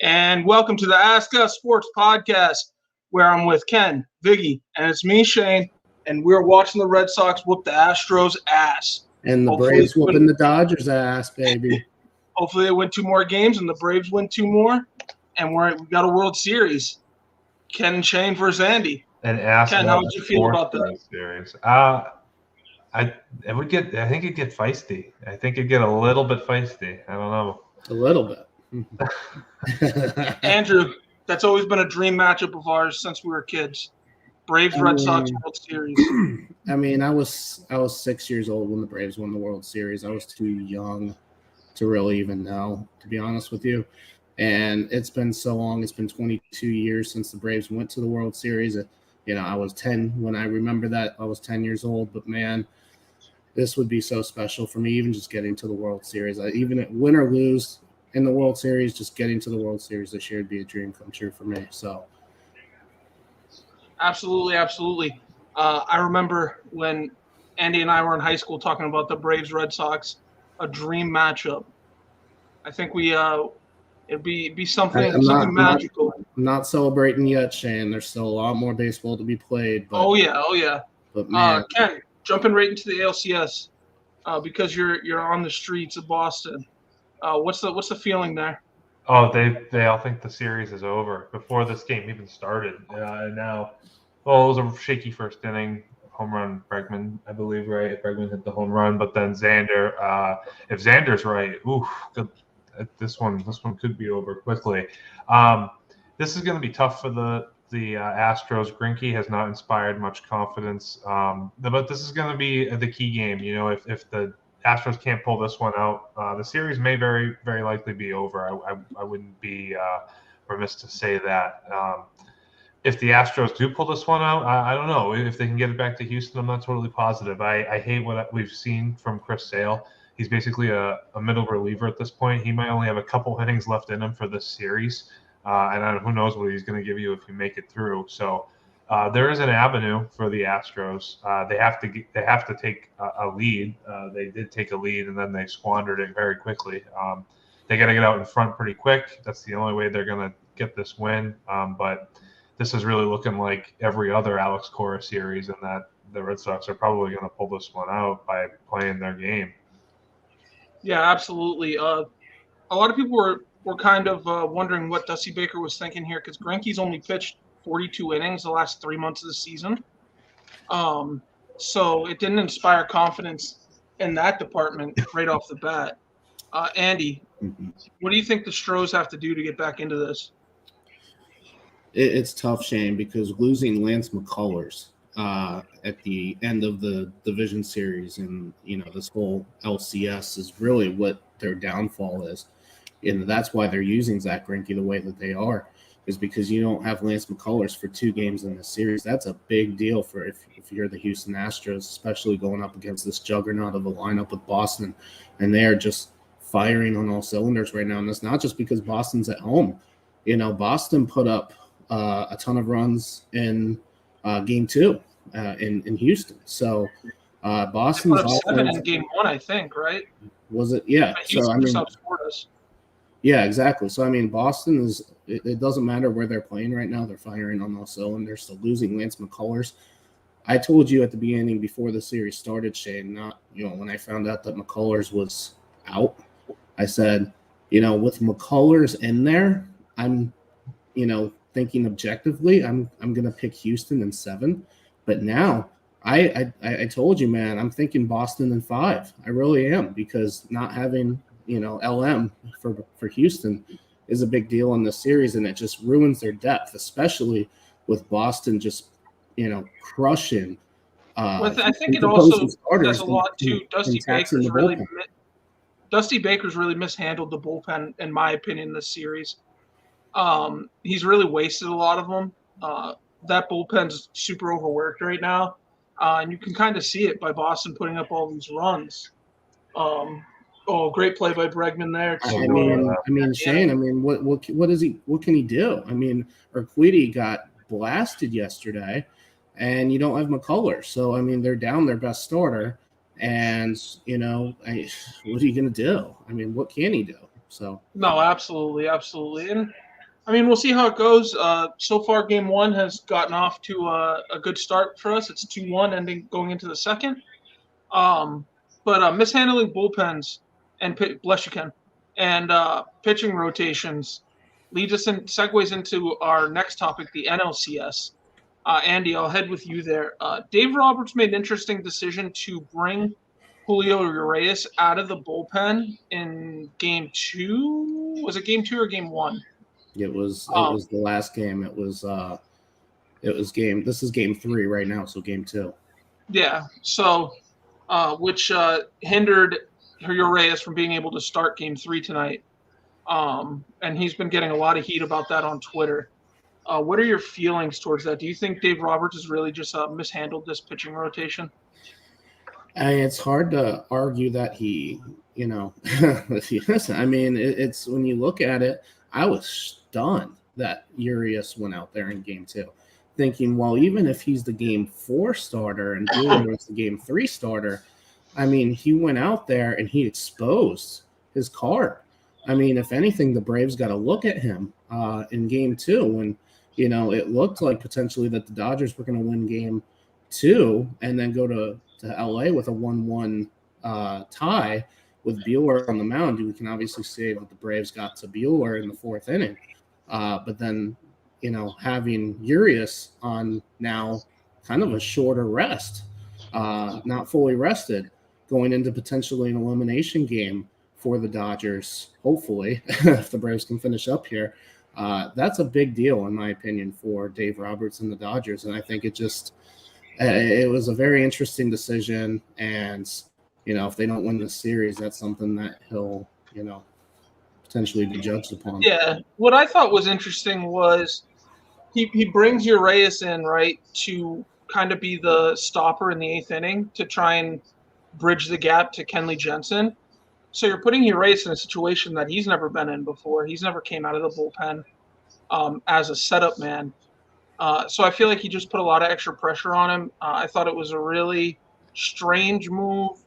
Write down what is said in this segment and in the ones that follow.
And welcome to the Ask Us Sports Podcast, where I'm with Ken, Viggy, and it's me, Shane, and we're watching the Red Sox whoop the Astros' ass. And the Braves whooping the Dodgers' ass, baby. Hopefully they win 2 more games, and the Braves win 2 more, and we got a World Series. Ken and Shane versus Andy. And ask Ken, how would you feel about that? Series. I think it'd get feisty. I think it'd get a little bit feisty. I don't know. A little bit. Andrew, that's always been a dream matchup of ours since we were kids. Braves, Red Sox World Series. I mean, I was 6 years old when the Braves won the World Series. I was too young to really even know, to be honest with you. And it's been so long. It's been 22 years since the Braves went to the World Series. I was 10 when I remember that. I was 10 years old. But, man, this would be so special for me, even just getting to the World Series. Even win or lose in the World Series, just getting to the World Series this year would be a dream come true for me. So, absolutely. I remember when Andy and I were in high school talking about the Braves Red Sox, a dream matchup. I think it'd be something magical. I'm not celebrating yet, Shane. There's still a lot more baseball to be played. But, oh yeah. But man, Ken, jumping right into the ALCS, because you're on the streets of Boston. What's the feeling there? Oh, they all think the series is over before this game even started. Now, it was a shaky first inning, home run Bregman, I believe, right? Bregman hit the home run, but then Xander. If Xander's right, good. This one could be over quickly. This is going to be tough for the Astros. Greinke has not inspired much confidence, but this is going to be the key game. If the Astros can't pull this one out, the series may very, very likely be over. I wouldn't be remiss to say that. If the Astros do pull this one out, I don't know. If they can get it back to Houston, I'm not totally positive. I hate what we've seen from Chris Sale. He's basically a middle reliever at this point. He might only have a couple innings left in him for this series, and who knows what he's going to give you if you make it through. So there is an avenue for the Astros. They have to take a lead. They did take a lead, and then they squandered it very quickly. They got to get out in front pretty quick. That's the only way they're going to get this win. But this is really looking like every other Alex Cora series, in that the Red Sox are probably going to pull this one out by playing their game. Yeah, absolutely. A lot of people were kind of wondering what Dusty Baker was thinking here, because Greinke's only pitched 42 innings the last 3 months of the season. So it didn't inspire confidence in that department right off the bat. Andy, what do you think the Stros have to do to get back into this? It's tough, Shane, because losing Lance McCullers at the end of the division series and, this whole LCS is really what their downfall is. And that's why they're using Zach Greinke the way that they are, is because you don't have Lance McCullers for 2 games in this series. That's a big deal for if you're the Houston Astros, especially going up against this juggernaut of a lineup with Boston. And they are just firing on all cylinders right now. And it's not just because Boston's at home. Boston put up a ton of runs in game 2 in Houston. So Boston's put up 7 in game 1, I think, right? Was it? Yeah. So yeah, exactly. So Boston it doesn't matter where they're playing right now. They're firing on all cylinders. So losing Lance McCullers, I told you at the beginning before the series started, Shane, when I found out that McCullers was out, I said, with McCullers in there, I'm, thinking objectively, I'm going to pick Houston in 7. But now I told you, man, I'm thinking Boston in 5. I really am, because not having, LM for Houston is a big deal in this series, and it just ruins their depth, especially with Boston just, crushing. I think it opposing also starters says a lot too. and taxing the bullpen. Dusty Baker's really mishandled the bullpen, in my opinion, this series. He's really wasted a lot of them. That bullpen's super overworked right now, and you can kind of see it by Boston putting up all these runs. Great play by Bregman there. Shane. What is he? What can he do? Urquidy got blasted yesterday, and you don't have McCullers, so they're down their best starter, and what are you going to do? What can he do? So no, absolutely, and we'll see how it goes. So far, Game 1 has gotten off to a good start for us. It's 2-1 going into the second. But mishandling bullpens and bless you, Ken, and pitching rotations segues into our next topic, the NLCS. Andy, I'll head with you there. Dave Roberts made an interesting decision to bring Julio Urias out of the bullpen in Game 2. Was it Game 2 or Game 1? It was the last game. This is Game 3 right now, so Game 2. Yeah. So, which hindered Urias from being able to start Game 3 tonight. And he's been getting a lot of heat about that on Twitter. What are your feelings towards that? Do you think Dave Roberts has really just mishandled this pitching rotation? It's hard to argue that he, it's when you look at it, I was stunned that Urias went out there in Game 2, thinking, well, even if he's the Game 4 starter and Buehler was the Game 3 starter, he went out there and he exposed his card. If anything, the Braves got to look at him in Game 2 when, it looked like potentially that the Dodgers were going to win Game 2 and then go to LA with a 1-1 tie with Buehler on the mound. We can obviously say that the Braves got to Buehler in the 4th inning. But then, having Urias on now kind of a shorter rest, not fully rested, going into potentially an elimination game for the Dodgers, hopefully, if the Braves can finish up here. That's a big deal, in my opinion, for Dave Roberts and the Dodgers. And I think it was a very interesting decision. And, if they don't win the series, that's something that he'll, potentially be judged upon. Yeah. What I thought was interesting was he brings Urias in, right, to kind of be the stopper in the 8th inning to try and bridge the gap to Kenley Jensen. So you're putting Urias in a situation that he's never been in before. He's never came out of the bullpen as a setup man. So I feel like he just put a lot of extra pressure on him. I thought it was a really strange move.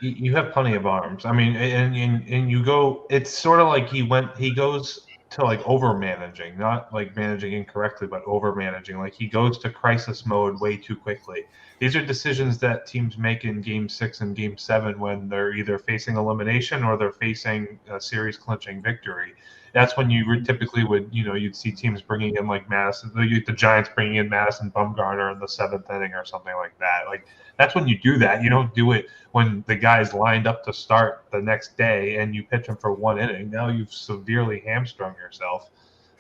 You have plenty of arms. And you go. It's sort of like he goes to like over managing, not like managing incorrectly, but over managing. Like he goes to crisis mode way too quickly. These are decisions that teams make in Game 6 and Game 7 when they're either facing elimination or they're facing a series clinching victory. That's when you typically would, you'd see teams bringing in like Madison, the Giants bringing in Madison Bumgarner in the 7th inning or something like that. Like that's when you do that. You don't do it when the guy's lined up to start the next day and you pitch him for 1 inning. Now you've severely hamstrung yourself.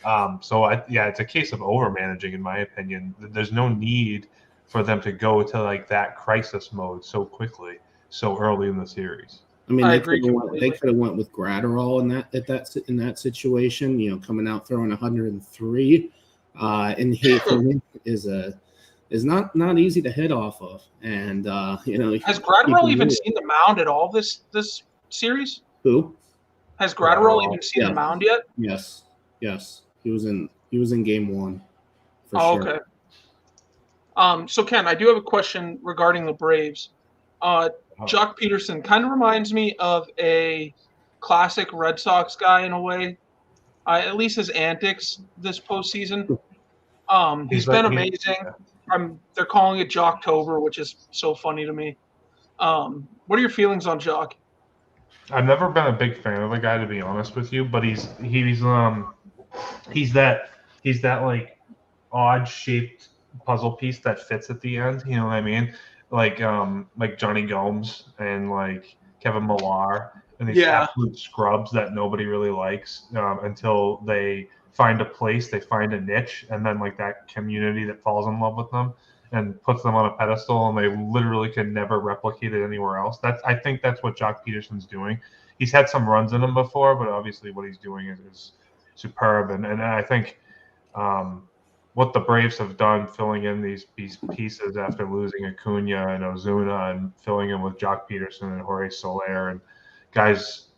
It's a case of over managing, in my opinion. There's no need for them to go to like that crisis mode so quickly, so early in the series. They could have went with Gratterall in that situation. Coming out throwing 103 in the 8th inning is not easy to hit off of. And has Gratterall even seen the mound at all this series? Who has Gratterall even seen the mound yet? Yes. He was in Game 1. For sure. Okay. So Ken, I do have a question regarding the Braves. Jock Peterson kind of reminds me of a classic Red Sox guy in a way, at least his antics this postseason. He's been amazing. They're calling it Jocktober, which is so funny to me. What are your feelings on Jock? I've never been a big fan of the guy, to be honest with you, but he's that like odd shaped puzzle piece that fits at the end. You know what I mean? Like Johnny Gomes and like Kevin Millar and these absolute scrubs that nobody really likes until they find a place, they find a niche, and then like that community that falls in love with them and puts them on a pedestal, and they literally can never replicate it anywhere else. I think that's what Jock Peterson's doing. He's had some runs in him before, but obviously what he's doing is superb. And I think what the Braves have done filling in these pieces after losing Acuna and Ozuna and filling in with Jock Peterson and Jorge Soler and guys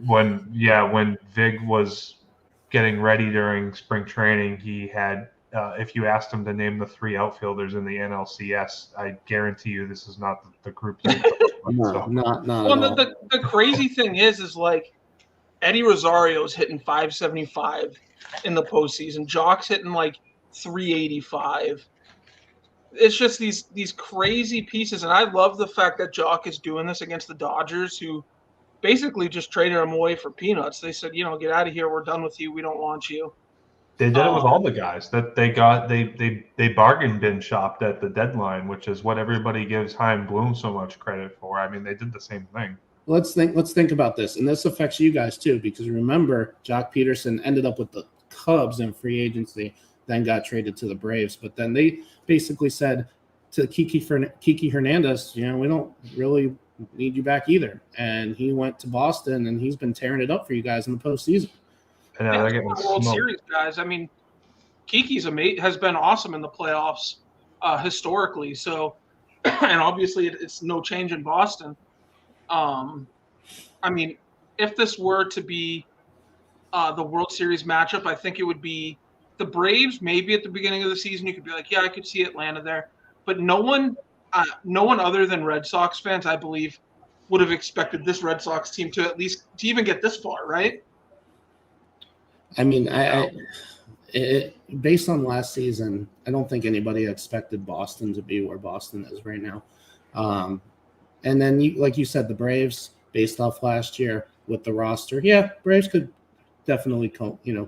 when Vig was getting ready during spring training, he had if you asked him to name the 3 outfielders in the NLCS, I guarantee you this is not the group. Not well, the crazy thing is like Eddie Rosario's hitting 575 in the postseason. Jock's hitting like 385. It's just these crazy pieces, and I love the fact that Jock is doing this against the Dodgers, who basically just traded him away for peanuts. They said, get out of here. We're done with you. We don't want you. They did it with all the guys that they got. They bargain bin shopped at the deadline, which is what everybody gives Chaim Bloom so much credit for. I mean, they did the same thing. Let's think about this, and this affects you guys too, because remember, Jock Peterson ended up with the Cubs in free agency, then got traded to the Braves. But then they basically said to Kiki Hernandez, we don't really need you back either. And he went to Boston, and he's been tearing it up for you guys in the postseason. They're getting World Series guys. I mean, Kiki's has been awesome in the playoffs historically. So, and obviously it's no change in Boston. I mean, if this were to be the World Series matchup, I think it would be the Braves. Maybe at the beginning of the season, you could be like, yeah, I could see Atlanta there. But no one other than Red Sox fans, I believe, would have expected this Red Sox team to even get this far, right? I mean, based on last season, I don't think anybody expected Boston to be where Boston is right now. And then, like you said, the Braves, based off last year with the roster, Braves could definitely,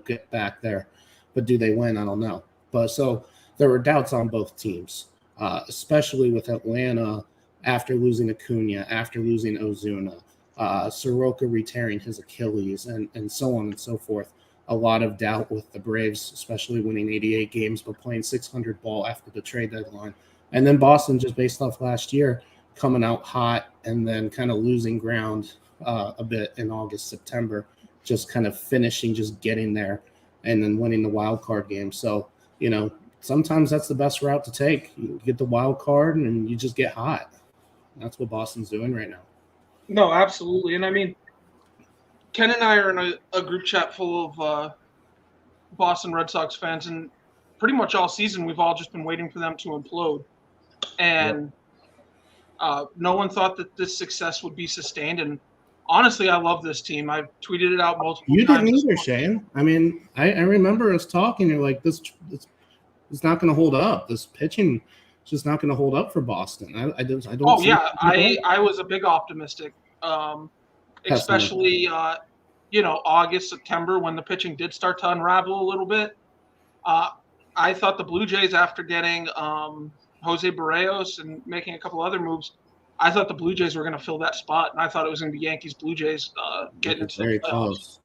get back there. But do they win? I don't know. But so there were doubts on both teams, especially with Atlanta after losing Acuna, after losing Ozuna, Soroka re-tearing his Achilles, and so on and so forth. A lot of doubt with the Braves, especially winning 88 games but playing 600 ball after the trade deadline. And then Boston, just based off last year, coming out hot and then kind of losing ground a bit in August, September, just kind of finishing, just getting there and then winning the wild card game. So, sometimes that's the best route to take. You get the wild card and you just get hot. That's what Boston's doing right now. No, absolutely. And I mean, Ken and I are in a group chat full of Boston Red Sox fans, and pretty much all season we've all just been waiting for them to implode. And no one thought that this success would be sustained. And honestly, I love this team. I've tweeted it out multiple times. You didn't either, Shane. I mean, I remember us talking. You're like, this it's not going to hold up. This pitching is just not going to hold up for Boston. I don't. Oh yeah, I was a big optimistic. Especially, August, September, when the pitching did start to unravel a little bit. I thought the Blue Jays, after getting Jose Barrios and making a couple other moves, I thought the Blue Jays were going to fill that spot, and I thought it was going to be Yankees-Blue Jays getting into the playoffs. Close.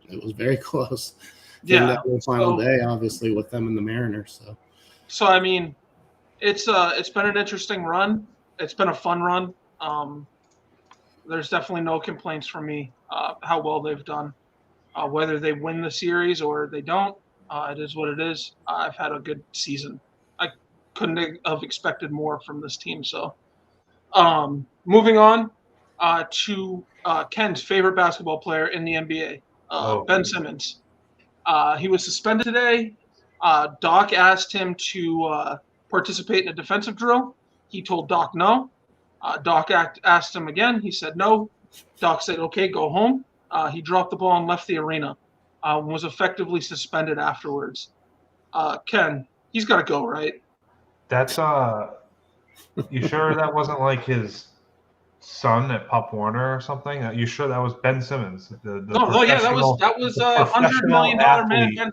It was very close. Yeah. That whole final day, obviously, with them and the Mariners. So I mean, it's been an interesting run. It's been a fun run. There's definitely no complaints from me how well they've done. Whether they win the series or they don't, it is what it is. I've had a good season. I couldn't have expected more from this team. So moving on to Ken's favorite basketball player in the NBA, Ben Simmons. He was suspended today. Doc asked him to participate in a defensive drill. He told Doc no. Doc asked him again. He said no. Doc said, okay, go home. He dropped the ball and left the arena. Was effectively suspended afterwards. Ken, he's got to go, right? That's you sure that wasn't like his son at Pop Warner or something? You sure that was Ben Simmons? No, yeah, that was $100 million man. Ben Simmons.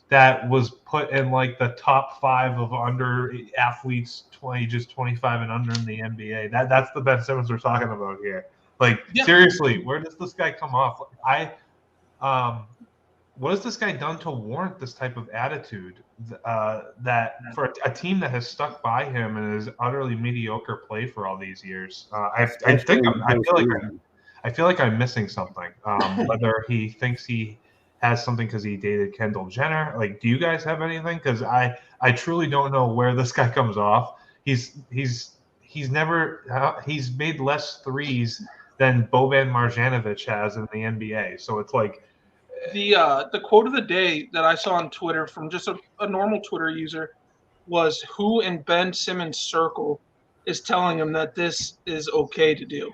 that was put in like the top 5 of under athletes ages 25 and under in the NBA. That's the Ben Simmons we're talking about here. Like, seriously, where does this guy come off? What has this guy done to warrant this type of attitude? That for a team that has stuck by him and is utterly mediocre play for all these years, I feel like I'm missing something. Whether he thinks he has something because he dated Kendall Jenner. Like, do you guys have anything? Because I truly don't know where this guy comes off. He's made less threes than Boban Marjanovic has in the NBA. So it's like the quote of the day that I saw on Twitter from just a normal Twitter user was, who in Ben Simmons' circle is telling him that this is okay to do?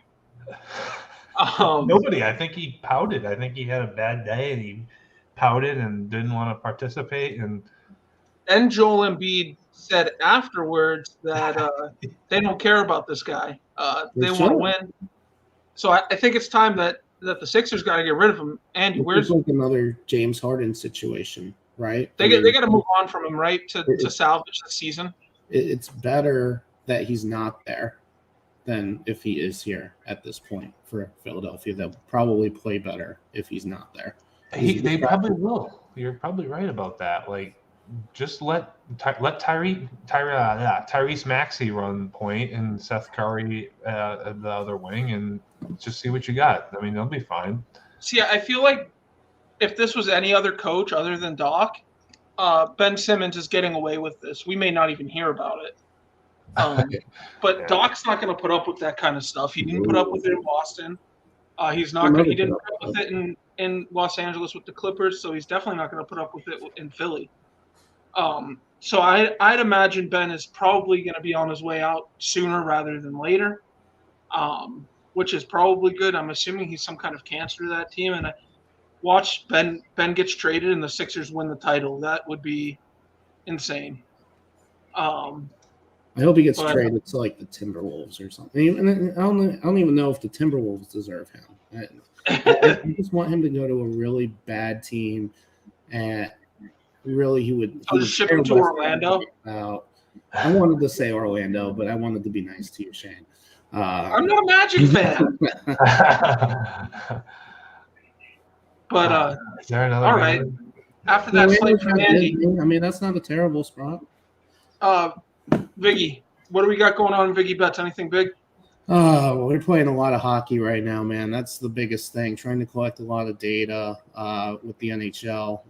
Nobody. I think he pouted. I think he had a bad day and he pouted and didn't want to participate. And Joel Embiid said afterwards that they don't care about this guy. They want to win. So I think it's time that the Sixers got to get rid of him. Andy, where's like another James Harden situation, right? They got to move on from him, right, to salvage the season. It's better that he's not there than if he is here at this point for Philadelphia. They'll probably play better if he's not there. They probably will. You're probably right about that. Like, just let Tyrese Maxey run point and Seth Curry at the other wing, and just see what you got. I mean, they'll be fine. See, I feel like if this was any other coach other than Doc, Ben Simmons is getting away with this. We may not even hear about it. But Doc's not going to put up with that kind of stuff. He didn't put up with it in Boston. He didn't put up with it in Los Angeles with the Clippers, so he's definitely not going to put up with it in Philly. So I'd imagine Ben is probably going to be on his way out sooner rather than later, which is probably good. I'm assuming he's some kind of cancer to that team. And I watch Ben gets traded and the Sixers win the title. That would be insane. I hope he gets traded to like the Timberwolves or something. And I don't even know if the Timberwolves deserve him. I just want him to go to a really bad team, and really he would ship him to Orlando. I wanted to say Orlando, but I wanted to be nice to you, Shane. I'm not a Magic fan. But is there another all right. After that slate from Andy, I mean, that's not a terrible spot. Viggy, what do we got going on in Viggy Bets? Anything big? We're playing a lot of hockey right now, man. That's the biggest thing. Trying to collect a lot of data with the NHL.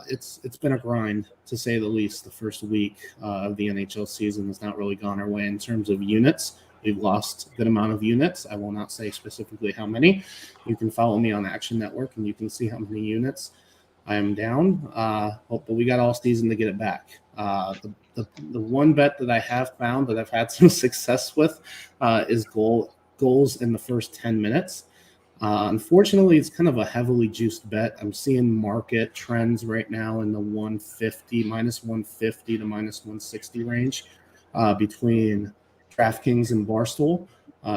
It's been a grind, to say the least. The first week of the NHL season has not really gone our way in terms of units. We've lost a good amount of units. I will not say specifically how many. You can follow me on Action Network, and you can see how many units I am down. But we got all season to get it back. The one bet that I have found that I've had some success with is goals in the first 10 minutes. Unfortunately, it's kind of a heavily juiced bet. I'm seeing market trends right now in the minus 150 to minus 160 range between DraftKings and Barstool.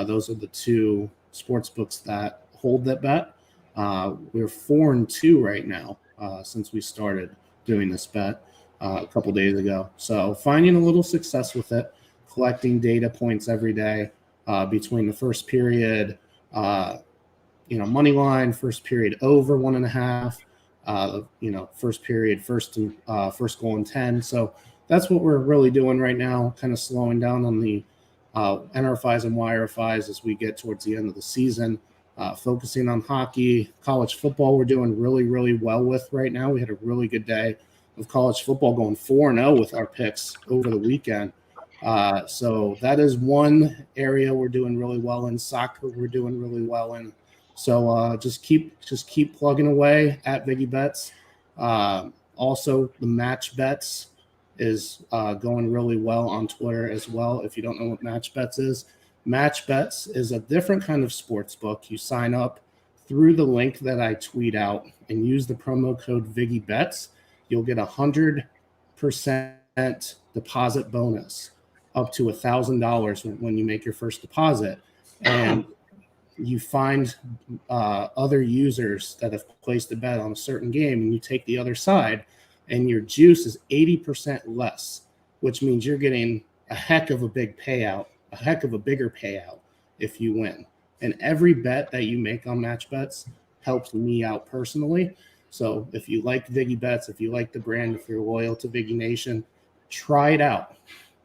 Those are the two sports books that hold that bet. We're 4-2 right now since we started doing this bet a couple days ago. So finding a little success with it, collecting data points every day between the first period, money line, first period over 1.5, first period, first goal and 10. So that's what we're really doing right now, kind of slowing down on the NRFIs and YRFIs as we get towards the end of the season, focusing on hockey. College football we're doing really, really well with right now. We had a really good day of college football, going 4-0 with our picks over the weekend. So that is one area we're doing really well in. Soccer we're doing really well in. So just keep plugging away at Viggy Bets. Also, the Match Bets is going really well on Twitter as well. If you don't know what Match Bets is a different kind of sports book. You sign up through the link that I tweet out and use the promo code Viggy Bets. You'll get 100% deposit bonus up to $1,000 when you make your first deposit. And you find other users that have placed a bet on a certain game, and you take the other side and your juice is 80% less, which means you're getting a heck of a big payout, a heck of a bigger payout if you win. And every bet that you make on match bets helps me out personally. So if you like Viggy Bets, if you like the brand, if you're loyal to Viggy Nation, try it out.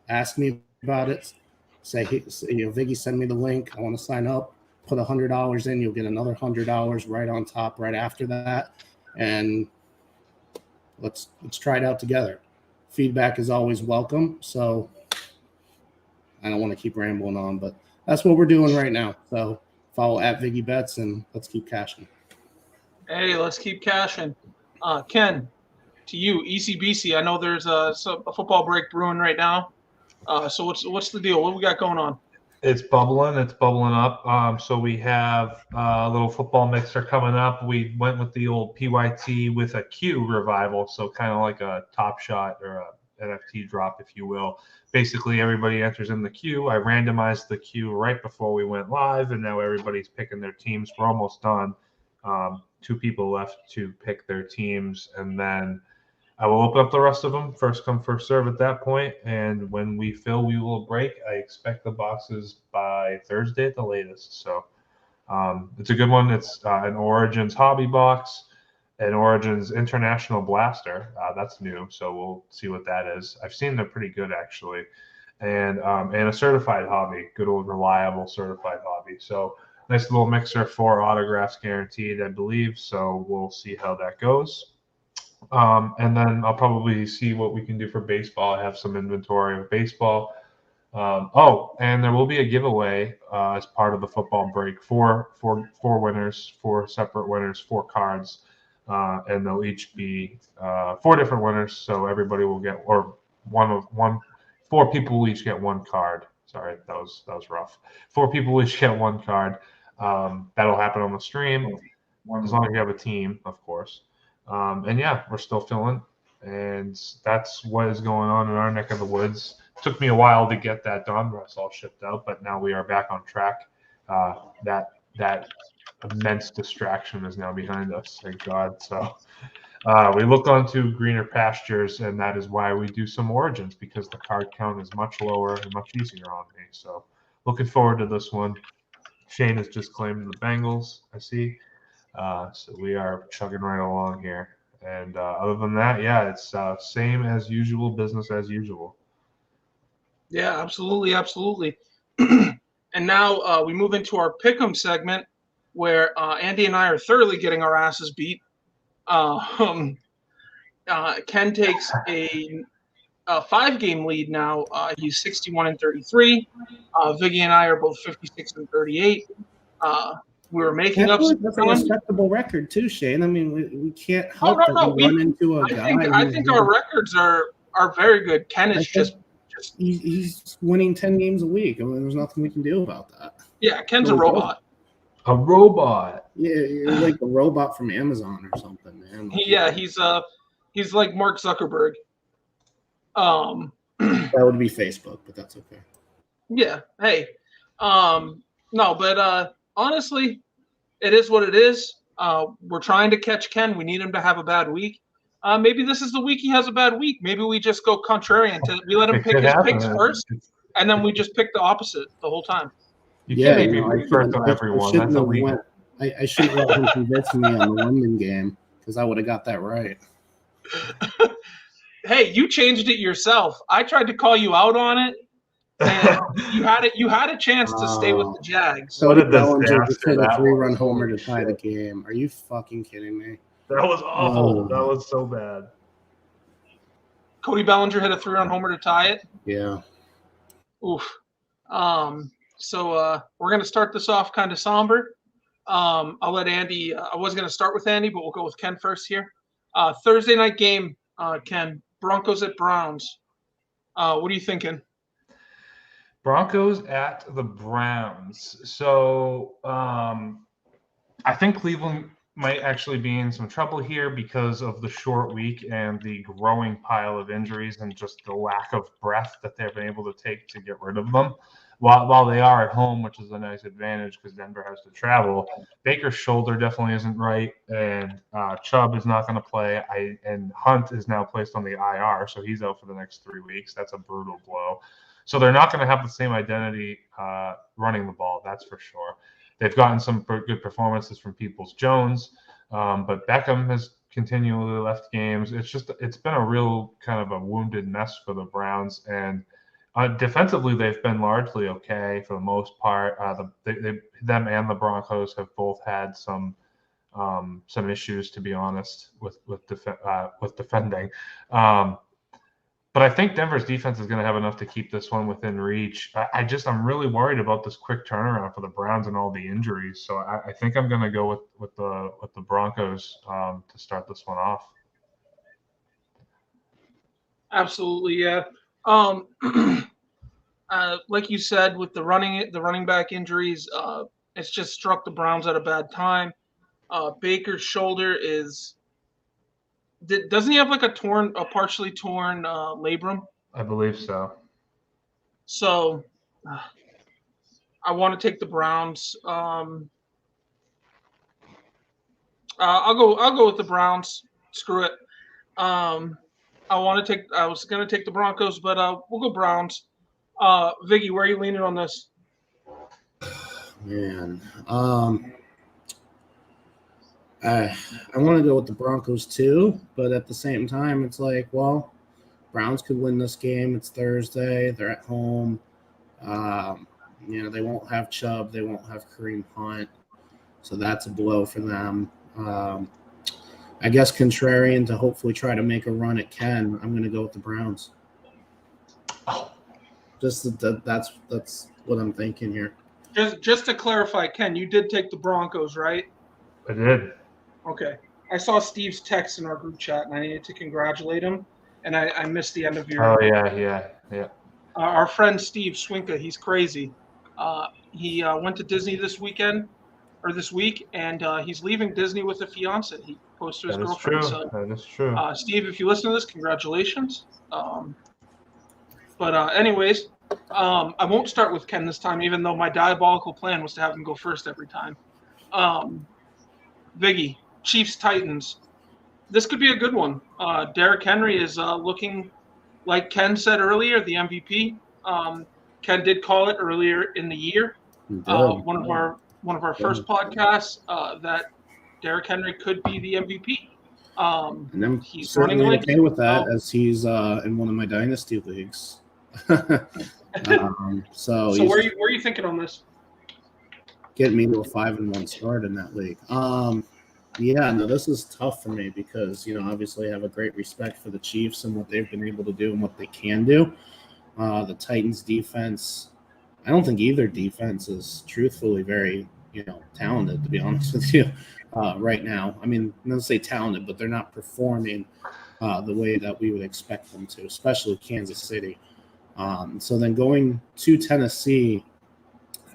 Ask me about it. Say, Viggy, send me the link. I want to sign up. Put $100 in. You'll get another $100 right on top right after that. And let's try it out together. Feedback is always welcome. So I don't want to keep rambling on, but that's what we're doing right now. So follow at Viggy Bets and let's keep cashing. Hey, let's keep cashing. Ken, to you, ECBC. I know there's a football break brewing right now. So what's the deal? What do we got going on? It's bubbling. It's bubbling up. So we have a little football mixer coming up. We went with the old PYT with a Q revival, so kind of like a Top Shot or a NFT drop, if you will. Basically, everybody enters in the queue. I randomized the queue right before we went live, and now everybody's picking their teams. We're almost done. 2 people left to pick their teams, and then I will open up the rest of them. First come, first serve at that point. And when we fill, we will break. I expect the boxes by Thursday at the latest. So it's a good one. It's an Origins hobby box, an Origins International Blaster. That's new, so we'll see what that is. I've seen they're pretty good, actually. And a certified hobby, good old reliable certified hobby. So nice little mixer, 4 autographs guaranteed, I believe. So we'll see how that goes. And then I'll probably see what we can do for baseball. I have some inventory of baseball. And there will be a giveaway as part of the football break. Four winners, 4 separate winners, 4 cards, and they'll each be 4 different winners. So everybody will get, or 4 people will each get 1 card. Sorry, that was rough. 4 people will each get 1 card. That'll happen on the stream, as long as you have a team, of course. And yeah, we're still filling, and that's what is going on in our neck of the woods. Took me a while to get that done, but it's all shipped out. But now we are back on track. That immense distraction is now behind us, thank God. So we look onto greener pastures, and that is why we do some Origins, because the card count is much lower and much easier on me. So looking forward to this one. Shane has just claimed the Bengals, I see. So we are chugging right along here. And other than that, yeah, it's same as usual, business as usual. Yeah, absolutely, absolutely. And now we move into our pick'em segment, where Andy and I are thoroughly getting our asses beat. Ken takes a 5-game lead now. He's 61-33. Viggy and I are both 56-38. We were making up some that's a respectable record too, Shane. I mean, we can't help we run into a guy. I think our records are very good. Ken is just he's winning 10 games a week. I mean, there's nothing we can do about that. Yeah, Ken's a robot. A robot. Yeah, you're like a robot from Amazon or something, man. He's like Mark Zuckerberg. That would be Facebook, but that's okay. Yeah. Hey. No, but honestly, it is what it is. We're trying to catch Ken. We need him to have a bad week. Maybe this is the week he has a bad week. Maybe we just go contrarian. We let him pick his picks first, and then we just pick the opposite the whole time. You can't be first on everyone. That's illegal. I shouldn't let him convince me on the London game, because I would have got that right. Hey, you changed it yourself. I tried to call you out on it, and you had a chance to stay with the Jags. So did Bellinger just hit a 3-run homer to tie the game. Are you fucking kidding me? That was awful. That was so bad. Cody Bellinger hit a 3-run homer to tie it? Yeah. Oof. So we're going to start this off kind of somber. I'll let Andy. I was going to start with Andy, but we'll go with Ken first here. Thursday night game, Ken. Broncos at Browns. What are you thinking? Broncos at the Browns. So I think Cleveland might actually be in some trouble here because of the short week and the growing pile of injuries and just the lack of breath that they've been able to take to get rid of them. while they are at home, which is a nice advantage because Denver has to travel, Baker's shoulder definitely isn't right, and Chubb is not going to play. And Hunt is now placed on the IR, so he's out for the next 3 weeks. That's a brutal blow. So they're not going to have the same identity running the ball, that's for sure. They've gotten some good performances from Peoples-Jones, but Beckham has continually left games. It's been a real kind of a wounded mess for the Browns, and defensively they've been largely okay for the most part. Them and the Broncos have both had some issues, to be honest, with defending. But I think Denver's defense is going to have enough to keep this one within reach. I'm really worried about this quick turnaround for the Browns and all the injuries. So I think I'm going to go with the Broncos to start this one off. Absolutely, yeah. Like you said, with the running back injuries, it's just struck the Browns at a bad time. Baker's shoulder is. Doesn't he have like a partially torn labrum? I believe so. So, I want to take the Browns. I'll go with the Browns. Screw it. I was gonna take the Broncos, but we'll go Browns. Viggy, where are you leaning on this? Man, I want to go with the Broncos too, but at the same time, it's like, well, Browns could win this game. It's Thursday. They're at home. They won't have Chubb. They won't have Kareem Hunt. So that's a blow for them. I guess contrarian to hopefully try to make a run at Ken, I'm going to go with the Browns. That's what I'm thinking here. Just to clarify, Ken, you did take the Broncos, right? I did. Okay. I saw Steve's text in our group chat, and I needed to congratulate him, and I missed the end of your. Oh yeah. Our friend Steve Swinka, he's crazy. He went to Disney this week, and he's leaving Disney with a fiance. He posted to his girlfriend. True. That is true. Steve, if you listen to this, congratulations. Anyways, I won't start with Ken this time, even though my diabolical plan was to have him go first every time. Viggy, Chiefs Titans. This could be a good one. Derrick Henry is looking, like Ken said earlier, the MVP. Ken did call it earlier in the year. One of our first podcasts that Derrick Henry could be the MVP. And I'm he's certainly running okay with that, as he's in one of my dynasty leagues. So where are you thinking on this? Getting me to a 5-1 start in that league. This is tough for me because, obviously I have a great respect for the Chiefs and what they've been able to do and what they can do. The Titans defense, I don't think either defense is truthfully very, talented, to be honest with you, right now. I mean, I'm going to say talented, but they're not performing the way that we would expect them to, especially Kansas City. So then going to Tennessee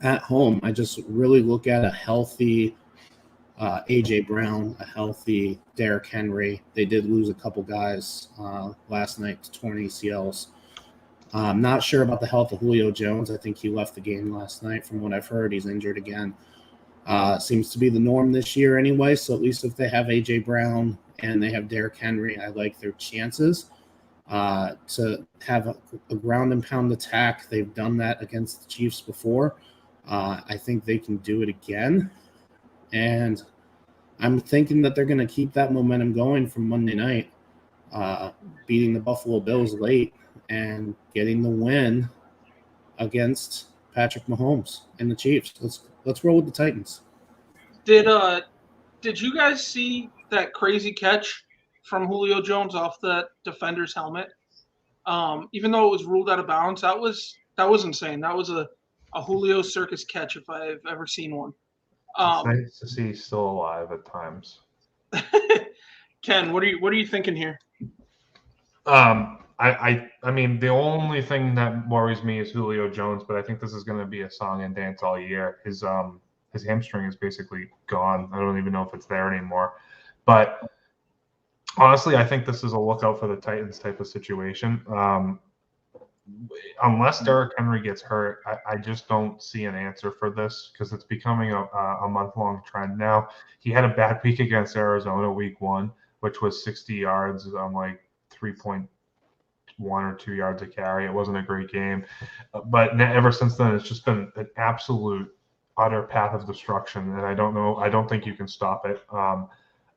at home, I just really look at a healthy A.J. Brown, a healthy Derrick Henry. They did lose a couple guys last night to torn ACLs. I'm not sure about the health of Julio Jones. I think he left the game last night. From what I've heard, he's injured again. Seems to be the norm this year anyway, so at least if they have A.J. Brown and they have Derrick Henry, I like their chances to have a ground and pound attack. They've done that against the Chiefs before. I think they can do it again. And I'm thinking that they're going to keep that momentum going from Monday night, beating the Buffalo Bills late and getting the win against Patrick Mahomes and the Chiefs. Let's roll with the Titans. Did you guys see that crazy catch from Julio Jones off the defender's helmet? Even though it was ruled out of bounds, that was insane. That was a Julio circus catch if I've ever seen one. It's nice to see he's still alive at times. Ken, what are you thinking here? I mean, the only thing that worries me is Julio Jones, but I think this is going to be a song and dance all year. His hamstring is basically gone. I don't even know if it's there anymore. But honestly, I think this is a lookout for the Titans type of situation. unless Derrick Henry gets hurt, I just don't see an answer for this because it's becoming a month-long trend now. He had a bad week against Arizona week 1, which was 60 yards on like 3.1 or 2 yards a carry. It wasn't a great game. But ever since then, it's just been an absolute, utter path of destruction. And I don't think you can stop it.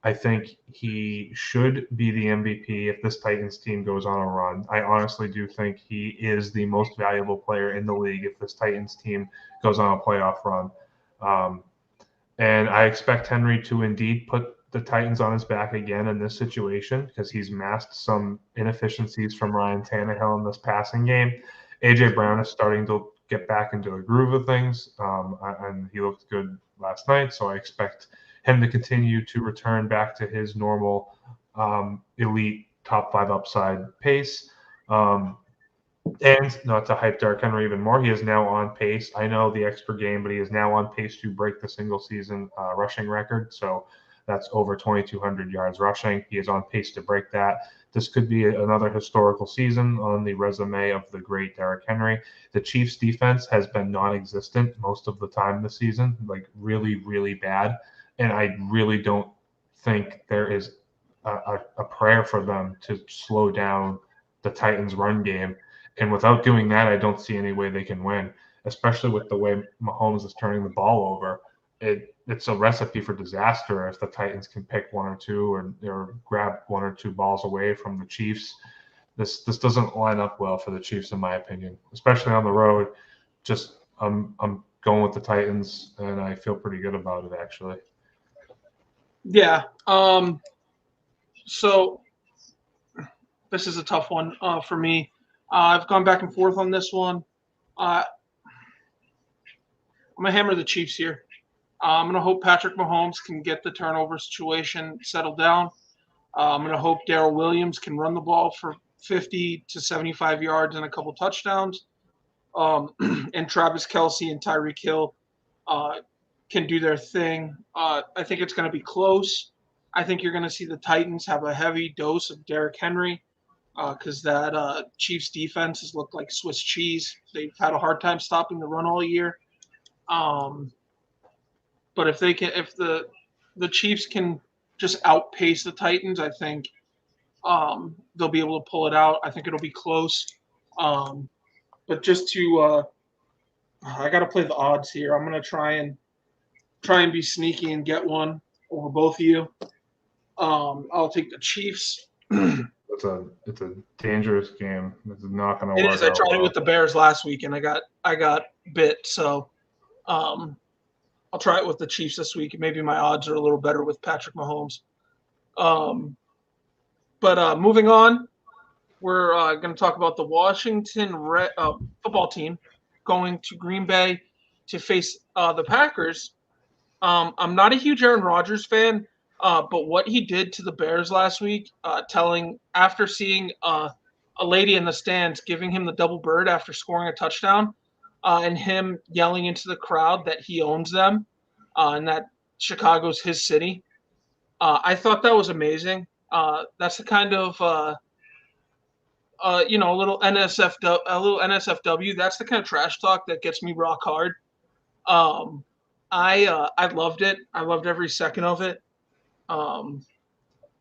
I think he should be the MVP if this Titans team goes on a run. I honestly do think he is the most valuable player in the league if this Titans team goes on a playoff run. And I expect Henry to indeed put the Titans on his back again in this situation because he's masked some inefficiencies from Ryan Tannehill in this passing game. A.J. Brown is starting to get back into the groove of things, and he looked good last night, so I expect him to continue to return back to his normal elite top 5 upside pace. And not to hype Derrick Henry even more, he is now on pace. I know the extra game, but he is now on pace to break the single season rushing record. So that's over 2,200 yards rushing. He is on pace to break that. This could be another historical season on the resume of the great Derrick Henry. The Chiefs' defense has been non-existent most of the time this season, like really, really bad. And I really don't think there is a prayer for them to slow down the Titans' run game. And without doing that, I don't see any way they can win, especially with the way Mahomes is turning the ball over. It's a recipe for disaster if the Titans can pick 1 or 2 or grab 1 or 2 balls away from the Chiefs. This doesn't line up well for the Chiefs, in my opinion, especially on the road. Just I'm going with the Titans, and I feel pretty good about it, actually. Yeah. So this is a tough one for me. I've gone back and forth on this one. I'm going to hammer the Chiefs here. I'm going to hope Patrick Mahomes can get the turnover situation settled down. I'm going to hope Darrell Williams can run the ball for 50 to 75 yards and a couple touchdowns. And Travis Kelce and Tyreek Hill can do their thing. I think it's going to be close. I think you're going to see the Titans have a heavy dose of Derrick Henry because that Chiefs defense has looked like Swiss cheese. They've had a hard time stopping the run all year. But if the Chiefs can just outpace the Titans, I think they'll be able to pull it out. I think it'll be close. But just to I got to play the odds here. I'm going to try and be sneaky and get one over both of you. I'll take the Chiefs. It's a dangerous game. This is not going to work. It is. I tried it with the Bears last week and I got bit. So I'll try it with the Chiefs this week. Maybe my odds are a little better with Patrick Mahomes. But moving on, we're going to talk about the Washington football team going to Green Bay to face the Packers. I'm not a huge Aaron Rodgers fan, but what he did to the Bears last week, after seeing a lady in the stands giving him the double bird after scoring a touchdown, and him yelling into the crowd that he owns them, and that Chicago's his city. I thought that was amazing. That's the kind of a little NSFW. That's the kind of trash talk that gets me rock hard. I loved it. I loved every second of it.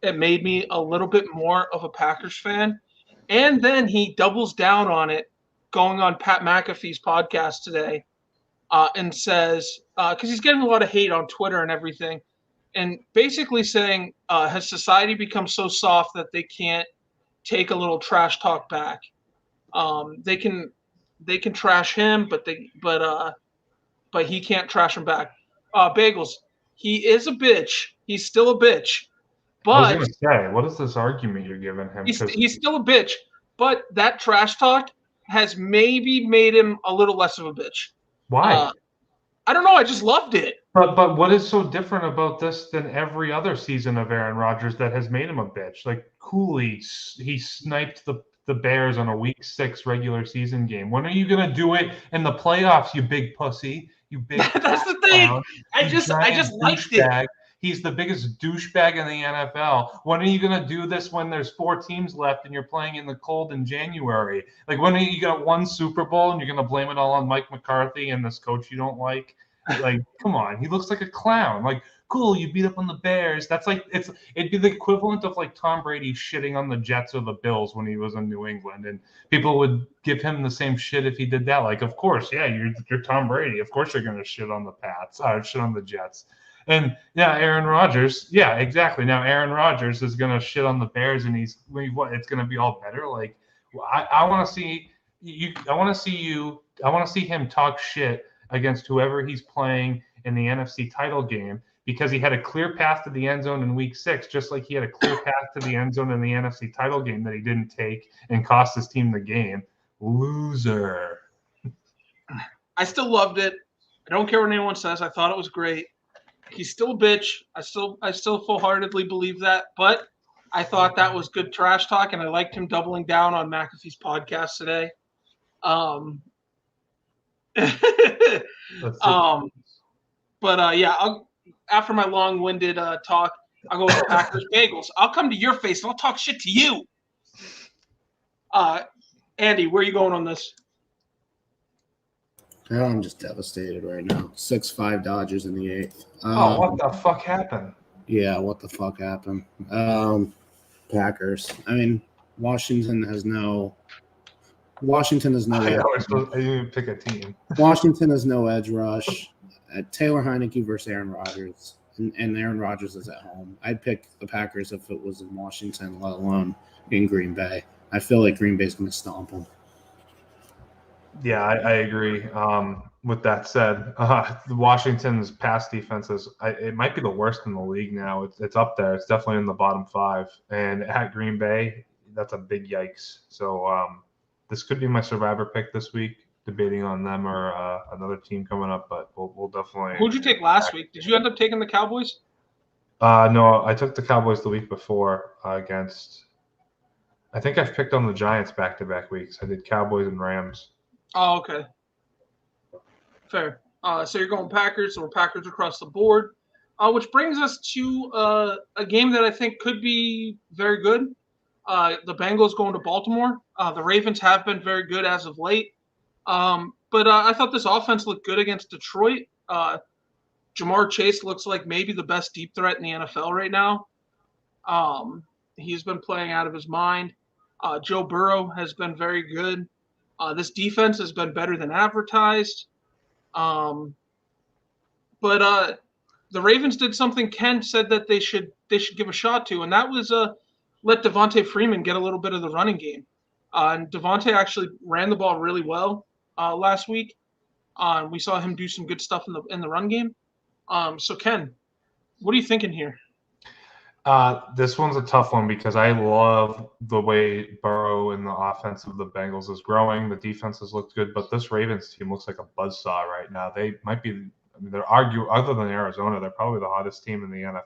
It made me a little bit more of a Packers fan. And then he doubles down on it, going on Pat McAfee's podcast today, and says, because he's getting a lot of hate on Twitter and everything, and basically saying, has society become so soft that they can't take a little trash talk back? They can trash him, but he can't trash him back. Bagels, he is a bitch. He's still a bitch. But I was going to say, what is this argument you're giving him? He's still a bitch. But that trash talk has maybe made him a little less of a bitch. Why? I don't know. I just loved it. But what is so different about this than every other season of Aaron Rodgers that has made him a bitch? Like Cooley, he sniped the Bears on a Week 6 regular season game. When are you going to do it in the playoffs, you big pussy? You big. That's the thing. I just liked it. he's the biggest douchebag in the NFL. When are you going to do this when there's 4 teams left and you're playing in the cold in January? Like, when are you going to win Super Bowl and you're going to blame it all on Mike McCarthy and this coach you don't like? Like, come on. He looks like a clown. Like, cool, you beat up on the Bears. That's like it'd be the equivalent of like Tom Brady shitting on the Jets or the Bills when he was in New England, and people would give him the same shit if he did that. Like, of course, yeah, you're Tom Brady. Of course, you're gonna shit on the shit on the Jets. And yeah, Aaron Rodgers. Yeah, exactly. Now Aaron Rodgers is gonna shit on the Bears, and it's gonna be all better. Like, I want to see you. I want to see him talk shit against whoever he's playing in the NFC title game, because he had a clear path to the end zone in week 6, just like he had a clear path to the end zone in the NFC title game that he didn't take and cost his team the game. Loser. I still loved it. I don't care what anyone says. I thought it was great. He's still a bitch. I still full-heartedly believe that, but I thought that was good trash talk, and I liked him doubling down on McAfee's podcast today. Yeah, after my long-winded talk, I'll go with the Packers Bagels. I'll come to your face and I'll talk shit to you. Andy, where are you going on this? I'm just devastated right now. 6-5 Dodgers in the 8th. What the fuck happened? Yeah, what the fuck happened? Packers. I mean, Washington has no. I didn't pick a team. Washington has no edge rush. Taylor Heineke versus Aaron Rodgers, and Aaron Rodgers is at home. I'd pick the Packers if it was in Washington, let alone in Green Bay. I feel like Green Bay's going to stomp them. Yeah, I agree. With that said, Washington's pass defense it might be the worst in the league now. It's up there. It's definitely in the bottom 5. And at Green Bay, that's a big yikes. So this could be my survivor pick this week, debating on them or another team coming up, but we'll definitely. Who'd you take last week? Did you end up taking the Cowboys? No, I took the Cowboys the week before against. I think I've picked on the Giants back-to-back weeks. I did Cowboys and Rams. Oh, okay. Fair. So you're going Packers, so we're Packers across the board, which brings us to a game that I think could be very good. The Bengals going to Baltimore. The Ravens have been very good as of late. But I thought this offense looked good against Detroit. Jamar Chase looks like maybe the best deep threat in the NFL right now. He's been playing out of his mind. Joe Burrow has been very good. This defense has been better than advertised. But the Ravens did something Ken said that they should give a shot to, and that was let Devontae Freeman get a little bit of the running game. And Devontae actually ran the ball really well last week. We saw him do some good stuff in the run game. So Ken, what are you thinking here? This one's a tough one because I love the way Burrow and the offense of the Bengals is growing. The defense has looked good, but this Ravens team looks like a buzzsaw right now. They might be, they're other than Arizona, they're probably the hottest team in the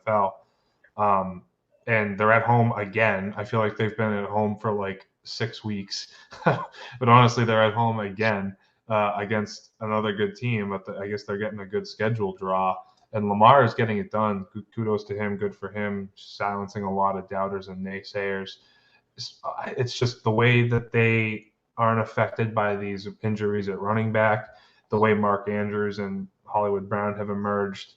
NFL. And they're at home again. I feel like they've been at home for like 6 weeks, but honestly, they're at home again against another good team. But I guess they're getting a good schedule draw. And Lamar is getting it done. Kudos to him. Good for him. Silencing a lot of doubters and naysayers. It's just the way that they aren't affected by these injuries at running back, the way Mark Andrews and Hollywood Brown have emerged.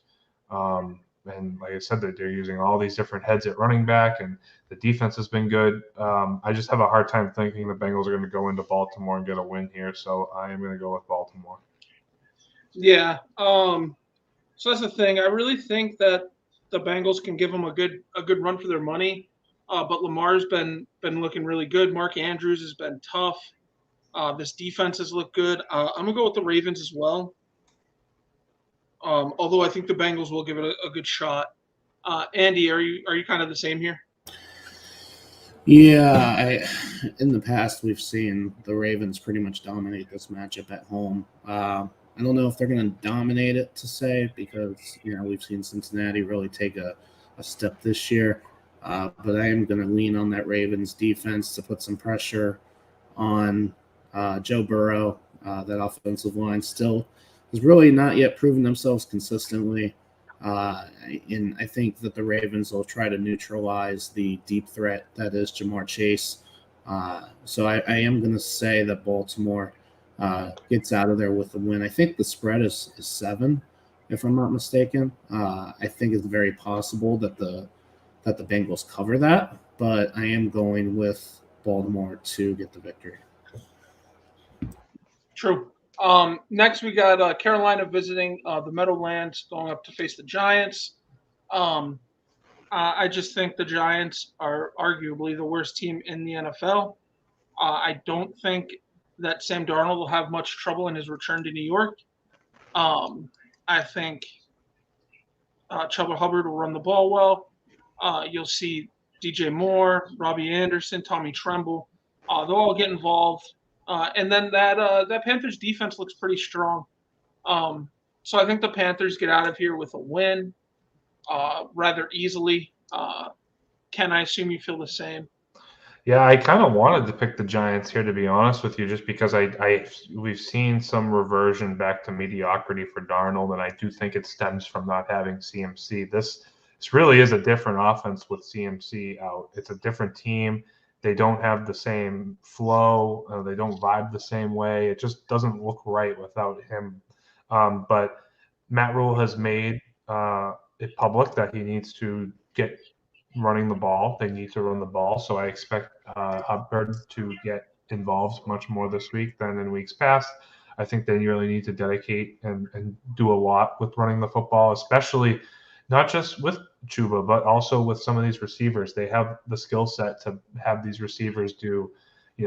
And like I said, that they're using all these different heads at running back, and the defense has been good. I just have a hard time thinking the Bengals are going to go into Baltimore and get a win here. So I am going to go with Baltimore. Yeah. So that's the thing. I really think that the Bengals can give them a good run for their money. But Lamar's been looking really good. Mark Andrews has been tough. This defense has looked good. I'm gonna go with the Ravens as well. Although I think the Bengals will give it a good shot. Andy, are you kind of the same here? Yeah, in the past we've seen the Ravens pretty much dominate this matchup at home. I don't know if they're going to dominate it to say, because we've seen Cincinnati really take a step this year. But I am going to lean on that Ravens defense to put some pressure on Joe Burrow. That offensive line still has really not yet proven themselves consistently. And I think that the Ravens will try to neutralize the deep threat that is Jamar Chase. So I am going to say that Baltimore gets out of there with a win. I think the spread is 7, if I'm not mistaken. I think it's very possible that the Bengals cover that, but I am going with Baltimore to get the victory. True. Next, we got Carolina visiting the Meadowlands, going up to face the Giants. I just think the Giants are arguably the worst team in the NFL. I don't think that Sam Darnold will have much trouble in his return to New York. I think Chuba Hubbard will run the ball well. You'll see DJ Moore, Robbie Anderson, Tommy Tremble. They'll all get involved. And then that Panthers defense looks pretty strong. So I think the Panthers get out of here with a win rather easily. Ken, I assume you feel the same. Yeah, I kind of wanted to pick the Giants here, to be honest with you, just because we've seen some reversion back to mediocrity for Darnold, and I do think it stems from not having CMC. This really is a different offense with CMC out. It's a different team. They don't have the same flow. They don't vibe the same way. It just doesn't look right without him. But Matt Rule has made it public that he needs to get running the ball. They need to run the ball. So I expect Hubbard to get involved much more this week than in weeks past. I think they really need to dedicate and do a lot with running the football, especially not just with Chuba, but also with some of these receivers. They have the skill set to have these receivers do,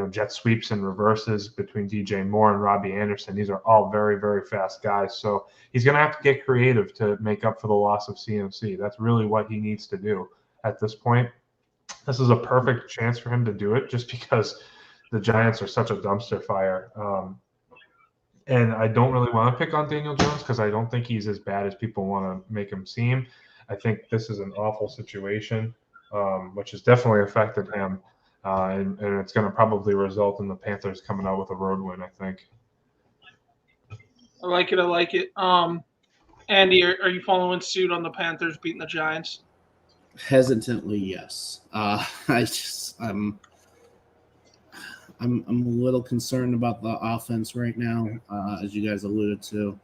jet sweeps and reverses between DJ Moore and Robbie Anderson. These are all very, very fast guys. So he's going to have to get creative to make up for the loss of CMC. That's really what he needs to do at this point. This is a perfect chance for him to do it just because the Giants are such a dumpster fire. And I don't really want to pick on Daniel Jones because I don't think he's as bad as people want to make him seem. I think this is an awful situation, which has definitely affected him. And it's going to probably result in the Panthers coming out with a road win, I think. I like it. Andy, are you following suit on the Panthers beating the Giants? Hesitantly, yes. I'm a little concerned about the offense right now, as you guys alluded to.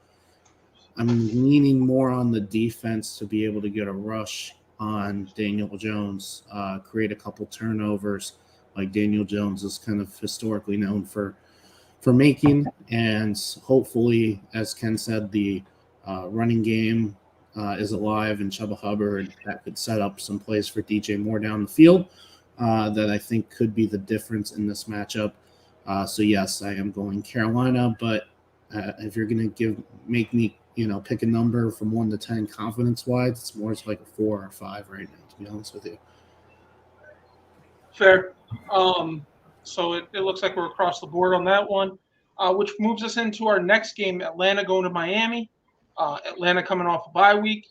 I'm leaning more on the defense to be able to get a rush on Daniel Jones, create a couple turnovers like Daniel Jones is kind of historically known for making. And hopefully, as Ken said, the running game is alive and Chuba Hubbard, that could set up some plays for DJ Moore down the field that I think could be the difference in this matchup. So yes, I am going Carolina, but if you're going to make me, pick a number from 1 to 10 confidence-wise, it's more like a 4 or 5 right now, to be honest with you. Fair. So it looks like we're across the board on that one, which moves us into our next game, Atlanta going to Miami. Atlanta coming off a bye week.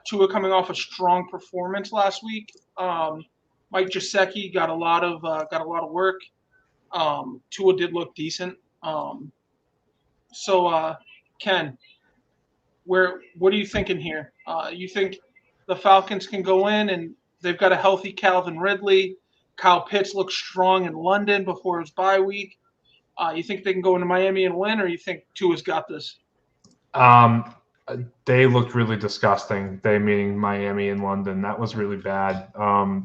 Tua coming off a strong performance last week. Mike Gesicki got a lot of work. Tua did look decent. So Ken, what are you thinking here? You think the Falcons can go in and they've got a healthy Calvin Ridley? Kyle Pitts looks strong in London before his bye week. You think they can go into Miami and win, or you think Tua's got this? They looked really disgusting. They meaning Miami and London. That was really bad.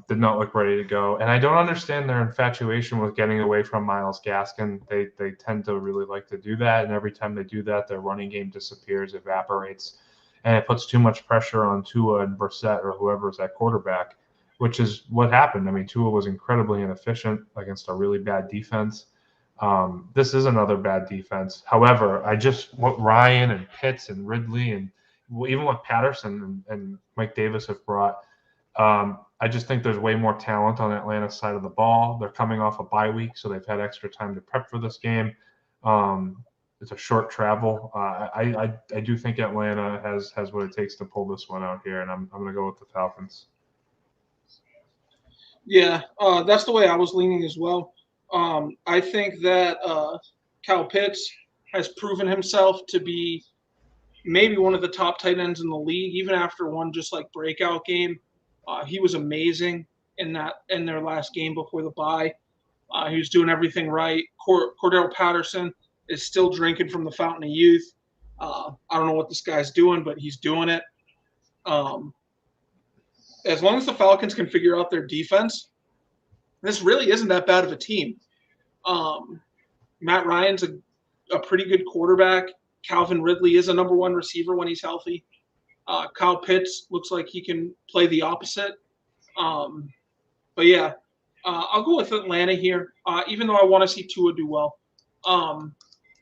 Did not look ready to go. And I don't understand their infatuation with getting away from Myles Gaskin. They tend to really like to do that. And every time they do that, their running game disappears, evaporates. And it puts too much pressure on Tua and Brissett or whoever's at quarterback, which is what happened. I mean, Tua was incredibly inefficient against a really bad defense. This is another bad defense. However, what Ryan and Pitts and Ridley and even what Patterson and Mike Davis have brought, I just think there's way more talent on Atlanta's side of the ball. They're coming off a bye week, so they've had extra time to prep for this game. It's a short travel. I do think Atlanta has what it takes to pull this one out here, and I'm going to go with the Falcons. Yeah, that's the way I was leaning as well. I think that Kyle Pitts has proven himself to be maybe one of the top tight ends in the league, even after one just like breakout game. He was amazing in their last game before the bye. He was doing everything right. Cordell Patterson is still drinking from the fountain of youth. I don't know what this guy's doing, but he's doing it. As long as the Falcons can figure out their defense, this really isn't that bad of a team. Matt Ryan's a pretty good quarterback. Calvin Ridley is a number one receiver when he's healthy. Kyle Pitts looks like he can play the opposite. But yeah, I'll go with Atlanta here, even though I want to see Tua do well.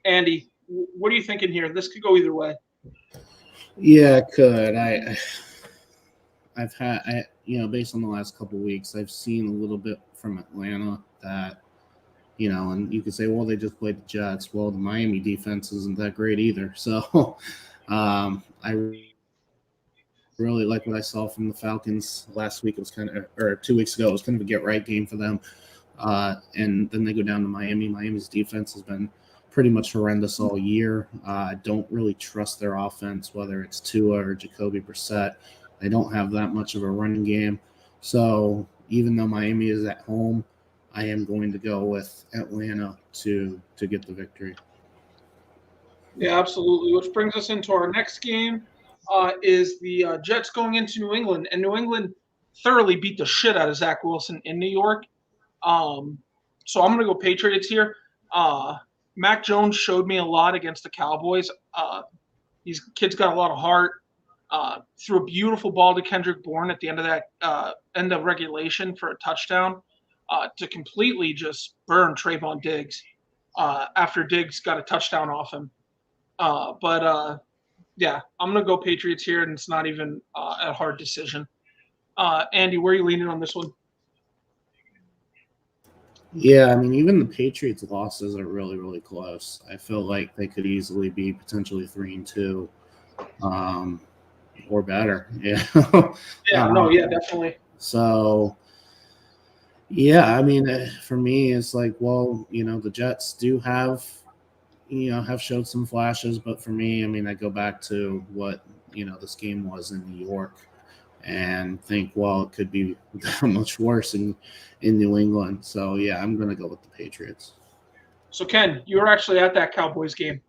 Andy, what are you thinking here? This could go either way. Yeah, it could. Based on the last couple of weeks, I've seen a little bit from Atlanta that, and you could say, well, they just played the Jets. Well, the Miami defense isn't that great either. So I really like what I saw from the Falcons last week. It was or 2 weeks ago, it was kind of a get-right game for them. And then they go down to Miami. Miami's defense has been pretty much horrendous all year. I don't really trust their offense, whether it's Tua or Jacoby Brissett. They don't have that much of a running game. So even though Miami is at home, I am going to go with Atlanta to get the victory. Yeah, absolutely. Which brings us into our next game is the Jets going into New England. And New England thoroughly beat the shit out of Zach Wilson in New York. So I'm going to go Patriots here. Mac Jones showed me a lot against the Cowboys. These kids got a lot of heart. Threw a beautiful ball to Kendrick Bourne at the end of that end of regulation for a touchdown to completely just burn Trayvon Diggs after Diggs got a touchdown off him. Yeah, I'm going to go Patriots here, and it's not even a hard decision. Andy, where are you leaning on this one? Yeah, I mean, even the Patriots' losses are really, really close. I feel like they could easily be potentially 3-2. Or better. Yeah. Yeah, definitely. So, yeah, I mean, for me, it's like, well, the Jets do have showed some flashes, but for me, I mean, I go back to what, this game was in New York and think, well, it could be that much worse in New England. So, yeah, I'm going to go with the Patriots. So, Ken, you were actually at that Cowboys game.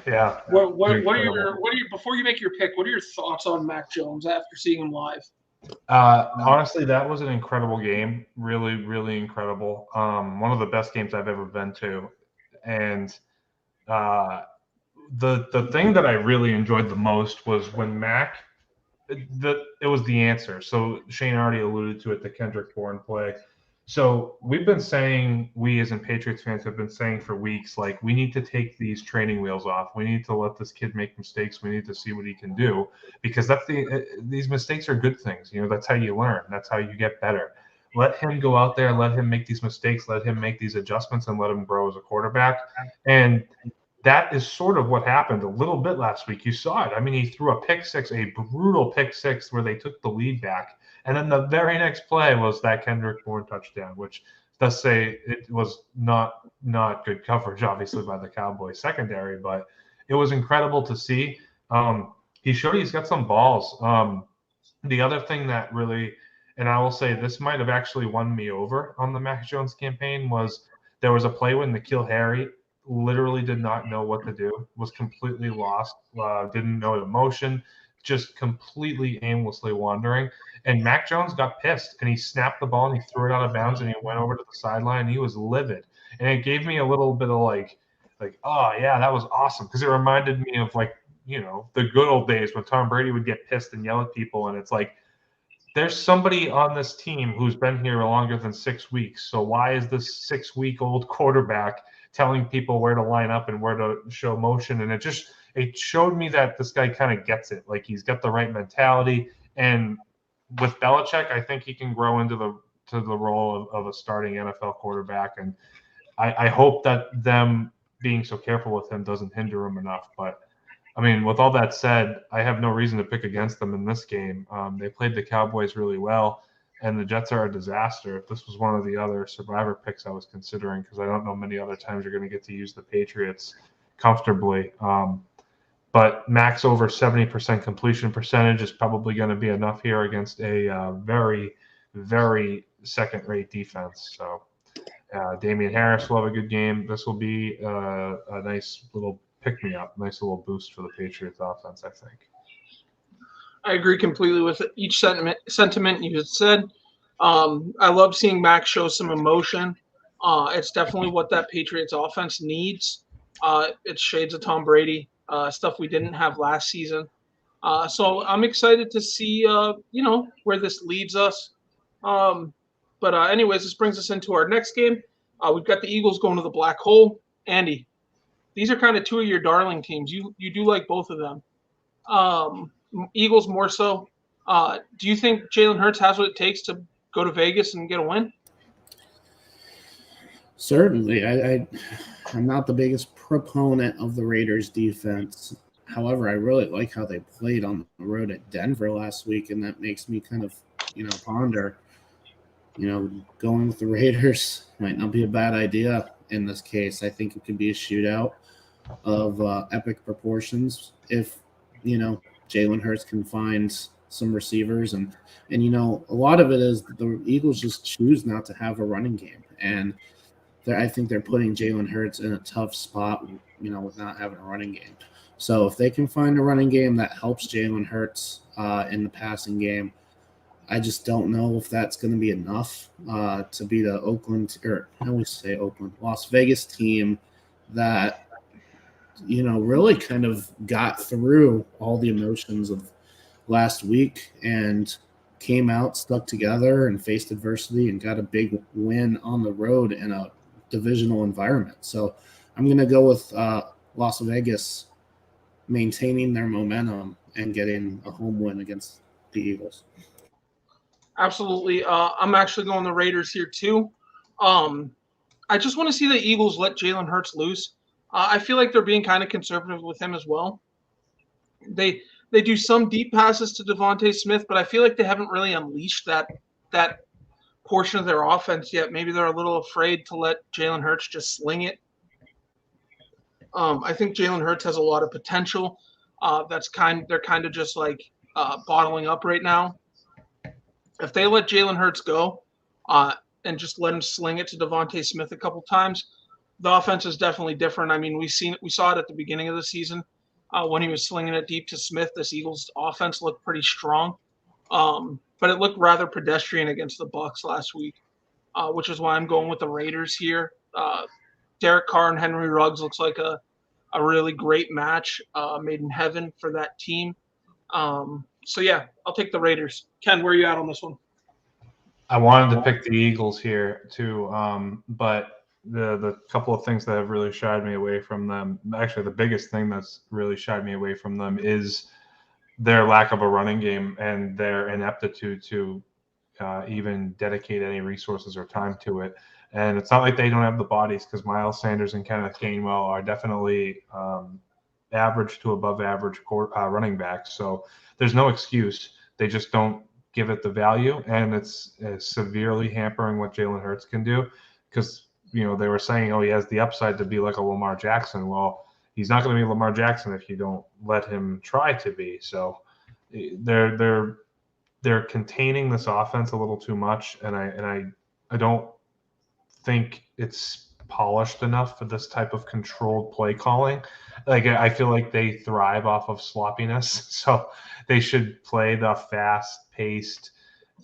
Yeah. What are your before you make your pick? What are your thoughts on Mac Jones after seeing him live? Honestly, that was an incredible game. Really, really incredible. One of the best games I've ever been to, and the thing that I really enjoyed the most was when Mac. It was the answer. So Shane already alluded to it, the Kendrick Bourne play. So we've been saying, we as in Patriots fans have been saying for weeks, like, we need to take these training wheels off. We need to let this kid make mistakes. We need to see what he can do, because these mistakes are good things. That's how you learn. That's how you get better. Let him go out there, let him make these mistakes, let him make these adjustments, and let him grow as a quarterback. And that is sort of what happened a little bit last week. You saw it. I mean, he threw a pick six, a brutal pick six where they took the lead back. And then the very next play was that Kendrick Bourne touchdown, which does say it was not good coverage, obviously, by the Cowboys secondary, but it was incredible to see. He showed he's got some balls. The other thing that really, and I will say this might have actually won me over on the Mac Jones campaign, was there was a play when N'Keal Harry literally did not know what to do, was completely lost, didn't know the motion, just completely aimlessly wandering. And Mac Jones got pissed, and he snapped the ball, and he threw it out of bounds, and he went over to the sideline, and he was livid. And it gave me a little bit of like, oh, yeah, that was awesome, because it reminded me of, like, the good old days when Tom Brady would get pissed and yell at people, and it's like, there's somebody on this team who's been here longer than 6 weeks, so why is this 6-week-old quarterback telling people where to line up and where to show motion? And it showed me that this guy kind of gets it. Like, he's got the right mentality. And with Belichick, I think he can grow into the role of a starting NFL quarterback. And I hope that them being so careful with him doesn't hinder him enough. But, I mean, with all that said, I have no reason to pick against them in this game. They played the Cowboys really well, and the Jets are a disaster. If this was one of the other survivor picks I was considering, because I don't know many other times you're going to get to use the Patriots comfortably. But but max over 70% completion percentage is probably going to be enough here against a very, very second-rate defense. So Damian Harris will have a good game. This will be a nice little pick-me-up, nice little boost for the Patriots offense, I think. I agree completely with each sentiment you just said. I love seeing Max show some emotion. It's definitely what that Patriots offense needs. It's shades of Tom Brady, stuff we didn't have last season. So I'm excited to see, where this leads us. But anyways, this brings us into our next game. We've got the Eagles going to the black hole. Andy, these are kind of two of your darling teams. You do like both of them. Eagles more so. Do you think Jalen Hurts has what it takes to go to Vegas and get a win? Certainly. I'm not the biggest proponent of the Raiders defense. However, I really like how they played on the road at Denver last week, and that makes me kind of, ponder, going with the Raiders might not be a bad idea in this case. I think it could be a shootout of epic proportions if, Jalen Hurts can find some receivers. And a lot of it is the Eagles just choose not to have a running game. And I think they're putting Jalen Hurts in a tough spot, with not having a running game. So if they can find a running game that helps Jalen Hurts in the passing game, I just don't know if that's going to be enough to beat Las Vegas team that, really kind of got through all the emotions of last week and came out, stuck together, and faced adversity and got a big win on the road in a divisional environment. So I'm going to go with Las Vegas maintaining their momentum and getting a home win against the Eagles. Absolutely. I'm actually going the Raiders here too. I just want to see the Eagles let Jalen Hurts loose. I feel like they're being kind of conservative with him as well. They do some deep passes to Devontae Smith, but I feel like they haven't really unleashed that portion of their offense yet. Maybe they're a little afraid to let Jalen Hurts just sling it. I think Jalen Hurts has a lot of potential. They're kind of just like bottling up right now. If they let Jalen Hurts go and just let him sling it to Devontae Smith a couple times, the offense is definitely different. I mean, we saw it at the beginning of the season when he was slinging it deep to Smith. This Eagles offense looked pretty strong, but it looked rather pedestrian against the Bucs last week, which is why I'm going with the Raiders here. Derek Carr and Henry Ruggs looks like a really great match made in heaven for that team. So, yeah, I'll take the Raiders. Ken, where are you at on this one? I wanted to pick the Eagles here too, but the couple of things that have really shied me away from them, actually the biggest thing that's really shied me away from them is their lack of a running game and their ineptitude to even dedicate any resources or time to it. And it's not like they don't have the bodies, because Miles Sanders and Kenneth Gainwell are definitely average to above average running backs. So there's no excuse. They just don't give it the value, and it's severely hampering what Jalen Hurts can do, because they were saying, he has the upside to be like a Lamar Jackson. Well, he's not going to be Lamar Jackson if you don't let him try to be. So they're containing this offense a little too much, and I don't think it's polished enough for this type of controlled play calling. Like, I feel like they thrive off of sloppiness, so they should play the fast-paced,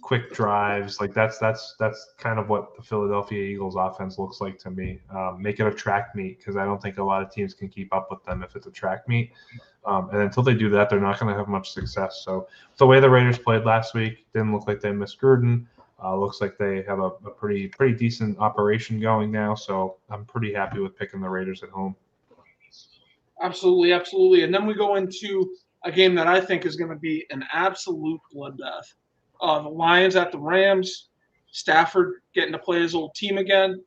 quick drives. Like that's kind of what the Philadelphia Eagles offense looks like to me. Make it a track meet, because I don't think a lot of teams can keep up with them if it's a track meet. And until they do that, they're not going to have much success. So the way the Raiders played last week, didn't look like they missed Gruden. Looks like they have a pretty decent operation going now. So I'm pretty happy with picking the Raiders at home. Absolutely. And then we go into a game that I think is going to be an absolute bloodbath. The Lions at the Rams. Stafford getting to play his old team again.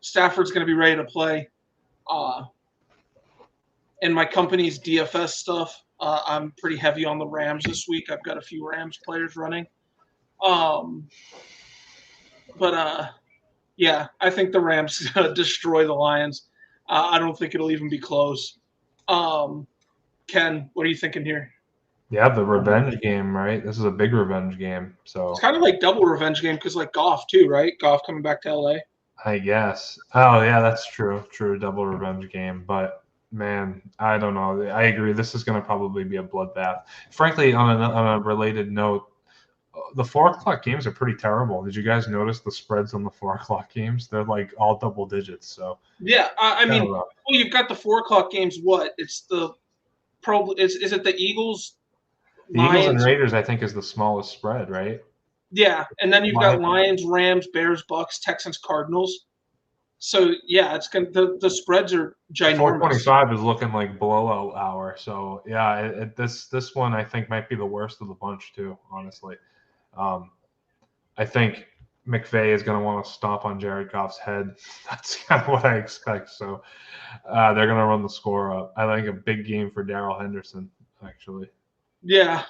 Stafford's going to be ready to play. In my company's DFS stuff, I'm pretty heavy on the Rams this week. I've got a few Rams players running. Yeah, I think the Rams destroy the Lions. I don't think it'll even be close. Ken, what are you thinking here? Yeah, the revenge game, right? This is a big revenge game. So It's kind of like double revenge game because like Goff too, right? Goff coming back to LA. I guess. Oh yeah, that's true. True, double revenge game. But man, I don't know. I agree. This is going to probably be a bloodbath. Frankly, on a related note, the 4 o'clock games are pretty terrible. Did you guys notice the spreads on the 4 o'clock games? They're like all double digits. So Yeah, I mean, don't know. well, you've got the 4 o'clock games. What? It's the is it the Eagles, The Eagles and Lions? Raiders, I think, is the smallest spread, right? Yeah, and then you've got Lions. Lions, Rams, Bears, Bucks, Texans, Cardinals. So yeah, it's gonna the spreads are ginormous. 425 is looking like blowout hour. So yeah, this one I think might be the worst of the bunch too. Honestly, I think McVay is going to want to stomp on Jared Goff's head. That's kind of what I expect. So they're going to run the score up. I think a big game for Darrell Henderson, actually. Yeah.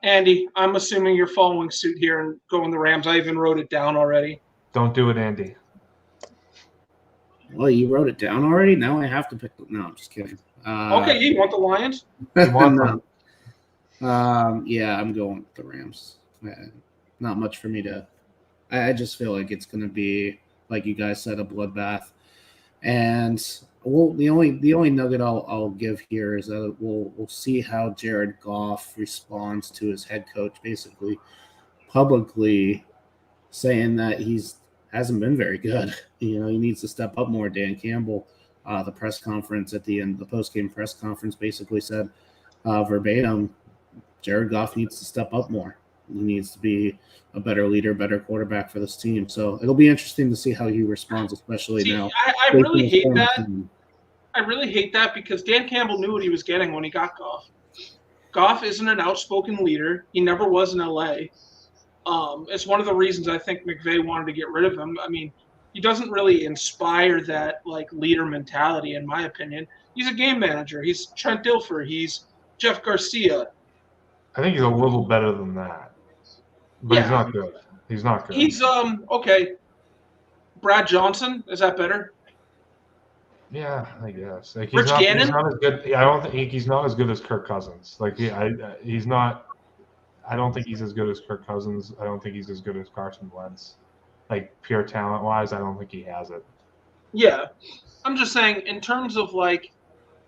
Andy, I'm assuming you're following suit here and going the Rams. I even wrote it down already. Don't do it, Andy. Well, you wrote it down already. Now I have to pick. No, I'm just kidding. Okay, you want the Lions? You want no. them. Yeah, I'm going with the Rams. Not much for me to. I just feel like it's going to be, like you guys said, a bloodbath. And the only nugget I'll give here is that we'll see how Jared Goff responds to his head coach, basically publicly saying that hasn't been very good. He needs to step up more. Dan Campbell, the press conference at the end, the post-game press conference, basically said verbatim, Jared Goff needs to step up more. He needs to be a better leader, better quarterback for this team. So it'll be interesting to see how he responds, especially now. I really hate that. I really hate that because Dan Campbell knew what he was getting when he got Goff. Goff isn't an outspoken leader. He never was in LA. It's one of the reasons I think McVay wanted to get rid of him. I mean, he doesn't really inspire that like leader mentality, in my opinion. He's a game manager. He's Trent Dilfer. He's Jeff Garcia. I think he's a little better than that. But he's not good. He's not good. He's okay. Brad Johnson, is that better? Yeah, I guess. Like Rich Gannon? He's not as good. I don't think he's not as good as Kirk Cousins. Like he's not. I don't think he's as good as Kirk Cousins. I don't think he's as good as Carson Wentz. Like pure talent wise, I don't think he has it. Yeah, I'm just saying in terms of like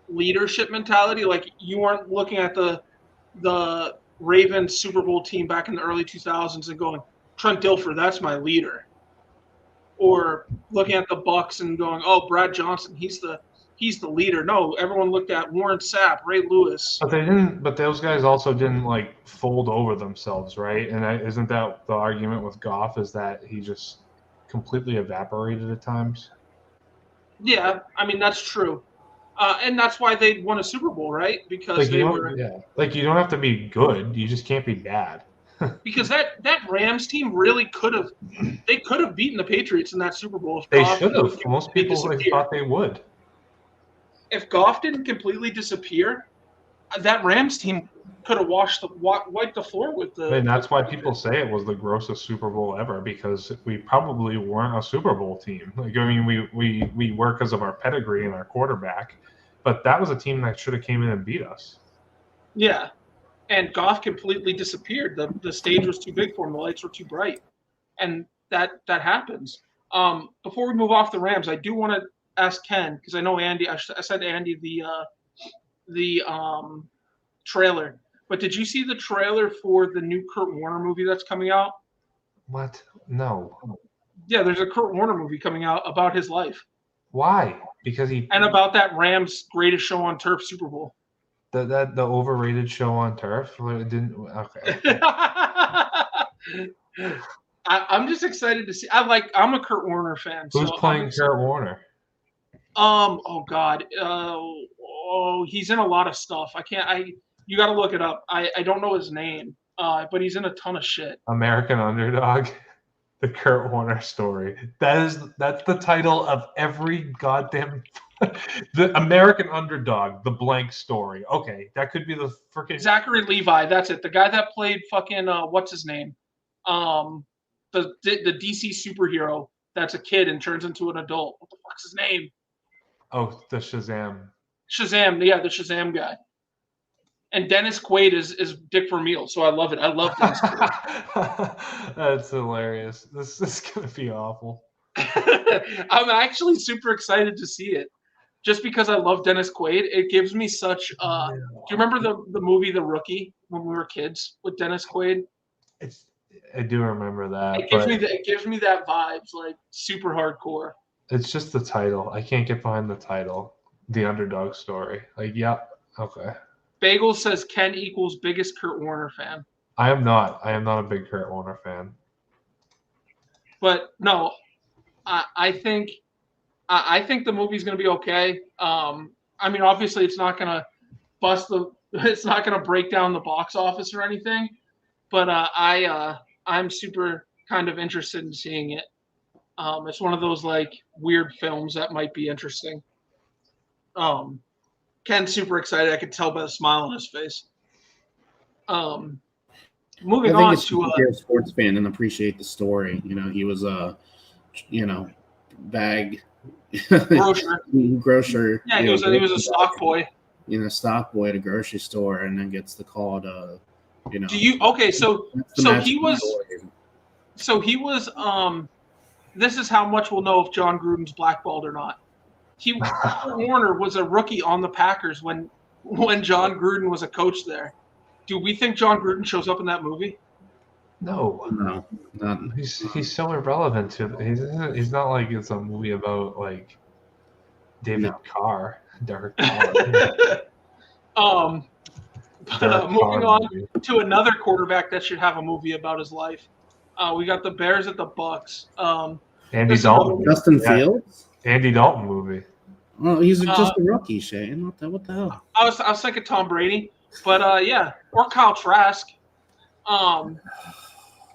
leadership mentality. Like you weren't looking at the Ravens Super Bowl team back in the early 2000s and going, Trent Dilfer, that's my leader. Or looking at the Bucks and going, oh, Brad Johnson, he's the leader. No, everyone looked at Warren Sapp, Ray Lewis. But they didn't. But those guys also didn't like fold over themselves, right? And isn't that the argument with Goff? Is that he just completely evaporated at times? Yeah, I mean that's true. And that's why they won a Super Bowl, right? Because like they were. Yeah. Like you don't have to be good. You just can't be bad. Because that Rams team really could have beaten the Patriots in that Super Bowl. They should have. Most people thought they would. If Goff didn't completely disappear, that Rams team could have wiped the floor with the. And that's why people say it was the grossest Super Bowl ever, because we probably weren't a Super Bowl team. Like I mean, we were because of our pedigree and our quarterback, but that was a team that should have came in and beat us. Yeah, and Goff completely disappeared. The stage was too big for him. The lights were too bright, and that happens. Before we move off the Rams, I do want to ask Ken, because I know Andy. I sent Andy the trailer. But did you see the trailer for the new Kurt Warner movie that's coming out? What? No. Yeah, there's a Kurt Warner movie coming out about his life. Why? Because and about that Rams Greatest Show on Turf Super Bowl. The overrated show on turf? It didn't. Okay. I'm just excited to see. I'm a Kurt Warner fan. Who's playing Kurt Warner? Oh God. He's in a lot of stuff. You got to look it up. I don't know his name, but he's in a ton of shit. American Underdog, the Kurt Warner story. That's the title of every goddamn. The American Underdog, the blank story. Okay, that could be the freaking Zachary Levi. That's it. The guy that played fucking what's his name? The DC superhero that's a kid and turns into an adult. What the fuck's his name? Oh, the Shazam Shazam, yeah, the Shazam guy. And Dennis Quaid is Dick Vermeil, so I love it. I love Dennis Quaid. That's hilarious. This is going to be awful. I'm actually super excited to see it. Just because I love Dennis Quaid, it gives me such. Do you remember the movie The Rookie when we were kids with Dennis Quaid? I do remember that. It gives me that vibes, like super hardcore. It's just the title. I can't get behind the title. The underdog story. Like, yeah, okay. Bagel says Ken equals biggest Kurt Warner fan. I am not a big Kurt Warner fan. But no, I think the movie's going to be okay. I mean, obviously, it's not going to it's not going to break down the box office or anything. But I'm super kind of interested in seeing it. It's one of those like weird films that might be interesting. Ken's super excited. I could tell by the smile on his face. Moving on to a sports fan and appreciate the story. You know, he was a, bag grocer. Yeah, he was a stock boy. Stock boy at a grocery store, and then gets the call to, Do you okay? So he was. This is how much we'll know if John Gruden's blackballed or not. Warner was a rookie on the Packers when John Gruden was a coach there. Do we think John Gruden shows up in that movie? No, not. He's so irrelevant to. He's not like it's a movie about like David Carr, Derek Carr. Moving on to another quarterback that should have a movie about his life. We got the Bears at the Bucks. Andy Dalton. Justin Fields? Andy Dalton movie. Oh, he's just a rookie, Shane. What the hell? I was thinking Tom Brady, but yeah, or Kyle Trask.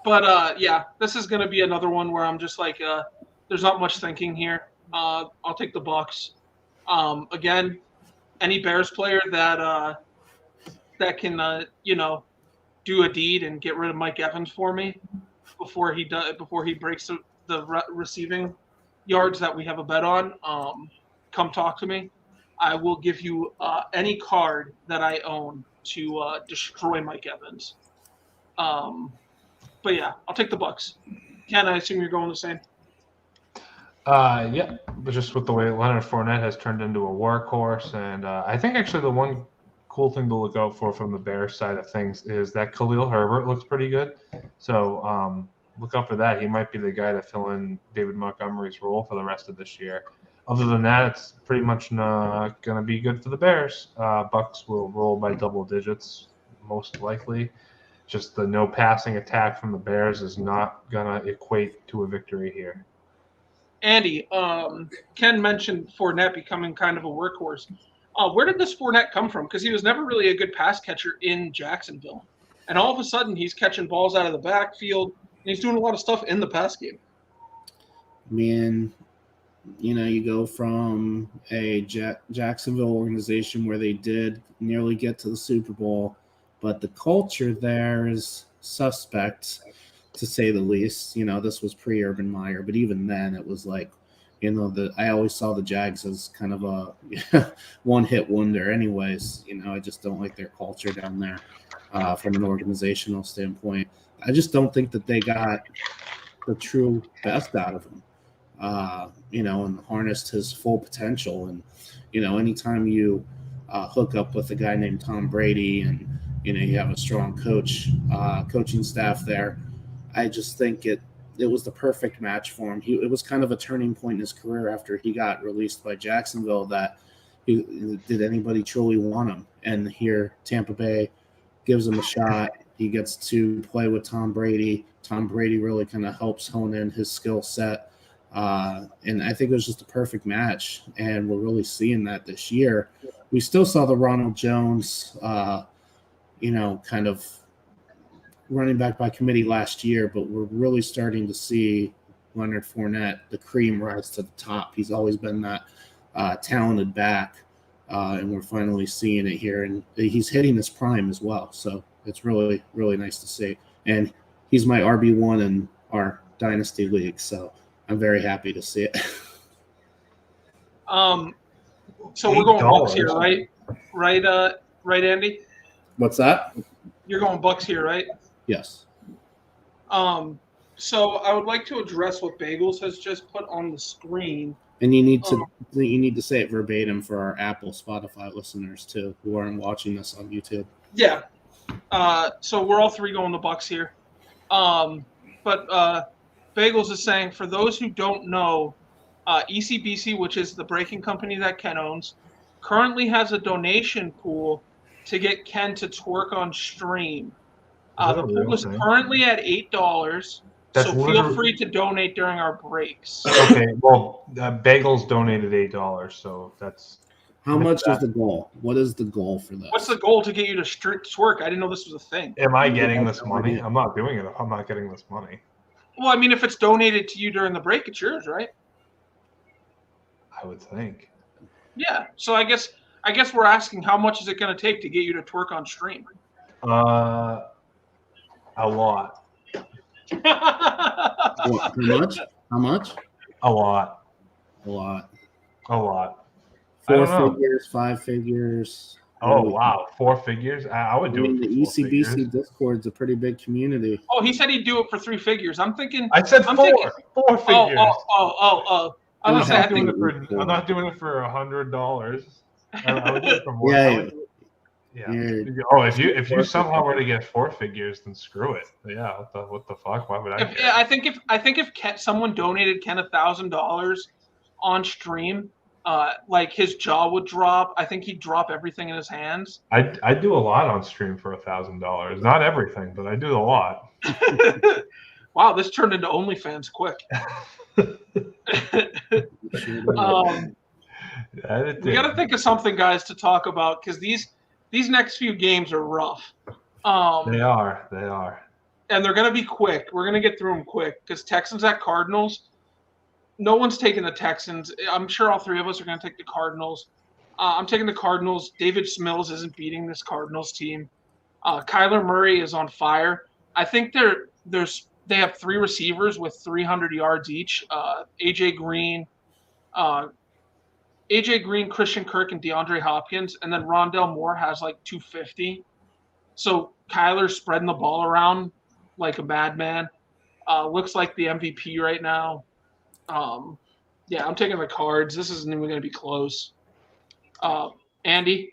Yeah, this is gonna be another one where I'm just like, there's not much thinking here. I'll take the Bucks. Again, any Bears player that can do a deed and get rid of Mike Evans for me before he breaks the receiving yards that we have a bet on, come talk to me. I will give you any card that I own to destroy Mike Evans. But yeah, I'll take the Bucks. Ken, I assume you're going the same. Yeah, but just with the way Leonard Fournette has turned into a workhorse, and I think actually the one cool thing to look out for from the Bears side of things is that Khalil Herbert looks pretty good. So look out for that. He might be the guy to fill in David Montgomery's role for the rest of this year. Other than that, it's pretty much not going to be good for the Bears. Bucks will roll by double digits, most likely. Just the no passing attack from the Bears is not going to equate to a victory here. Andy, Ken mentioned Fournette becoming kind of a workhorse. Where did this Fournette come from? Because he was never really a good pass catcher in Jacksonville. And all of a sudden, he's catching balls out of the backfield, and he's doing a lot of stuff in the pass game. Man, you go from a Jacksonville organization where they did nearly get to the Super Bowl, but the culture there is suspect, to say the least. This was pre-Urban Meyer, but even then it was like, I always saw the Jags as kind of a one-hit wonder anyways. I just don't like their culture down there from an organizational standpoint. I just don't think that they got the true best out of him, and harnessed his full potential. And, anytime you hook up with a guy named Tom Brady and, you have a strong coaching staff there, I just think it was the perfect match for him. It was kind of a turning point in his career after he got released by Jacksonville that did anybody truly want him? And here Tampa Bay gives him a shot. He gets to play with Tom Brady. Tom Brady really kind of helps hone in his skill set. And I think it was just a perfect match. And we're really seeing that this year. We still saw the Ronald Jones, kind of running back by committee last year, but we're really starting to see Leonard Fournette, the cream, rise to the top. He's always been that talented back, and we're finally seeing it here. And he's hitting his prime as well. So it's really, really nice to see. And he's my RB1 in our Dynasty League, so I'm very happy to see it. So we're going Bucks $8. here, right? Right, Andy? What's that? You're going Bucks here, right? Yes. So I would like to address what Bagels has just put on the screen. And you need to say it verbatim for our Apple, Spotify listeners too, who aren't watching this on YouTube. Yeah. So we're all three going the Bucks here. But Bagels is saying, for those who don't know, ECBC, which is the breaking company that Ken owns, currently has a donation pool to get Ken to twerk on stream. The pool is currently at $8. So feel free to donate during our breaks. Okay, well, Bagels donated $8, so that's. How much is the goal? What is the goal for this? What's the goal to get you to twerk? I didn't know this was a thing. Am I getting this money? I'm not doing it. I'm not getting this money. Well, I mean, if it's donated to you during the break, it's yours, right? I would think. Yeah. So I guess we're asking, how much is it going to take to get you to twerk on stream? A lot. How much? How much? A lot. A lot. A lot. 4 figures, 5 figures. Oh, wow. 4 figures? I would do it for the ECBC Discord's a pretty big community. Oh, he said he'd do it for 3 figures. I'm thinking. I said 4. 4 figures. Oh. I'm not doing it for $100. I would do it for more. Yeah. Oh, if you somehow were to get 4 figures, then screw it. Yeah. What the fuck? Why would I? I think if someone donated Ken $1,000 on stream, like his jaw would drop. I think he'd drop everything in his hands. I do a lot on stream for $1,000. Not everything, but I do a lot. Wow, this turned into OnlyFans quick. We got to think of something, guys, to talk about, because these next few games are rough. They are. And they're going to be quick. We're going to get through them quick, because Texans at Cardinals. No one's taking the Texans. I'm sure all three of us are going to take the Cardinals. I'm taking the Cardinals. David Smills isn't beating this Cardinals team. Kyler Murray is on fire. I think they have 3 receivers with 300 yards each. AJ Green, Christian Kirk, and DeAndre Hopkins. And then Rondell Moore has like 250. So Kyler's spreading the ball around like a madman. Looks like the MVP right now. Yeah, I'm taking the Cards. This isn't even going to be close. Andy?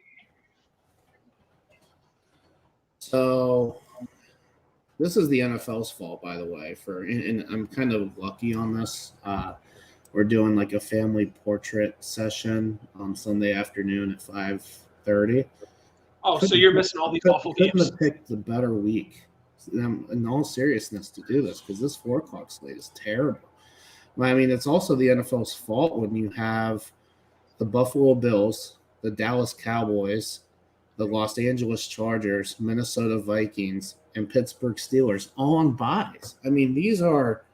So this is the NFL's fault, by the way. And I'm kind of lucky on this. We're doing like a family portrait session on Sunday afternoon at 5:30. Oh, so you're missing all these awful games. Couldn't have picked the better week, in all seriousness, to do this, because this 4 o'clock slate is terrible. I mean, it's also the NFL's fault when you have the Buffalo Bills, the Dallas Cowboys, the Los Angeles Chargers, Minnesota Vikings, and Pittsburgh Steelers all on buys. I mean, these are,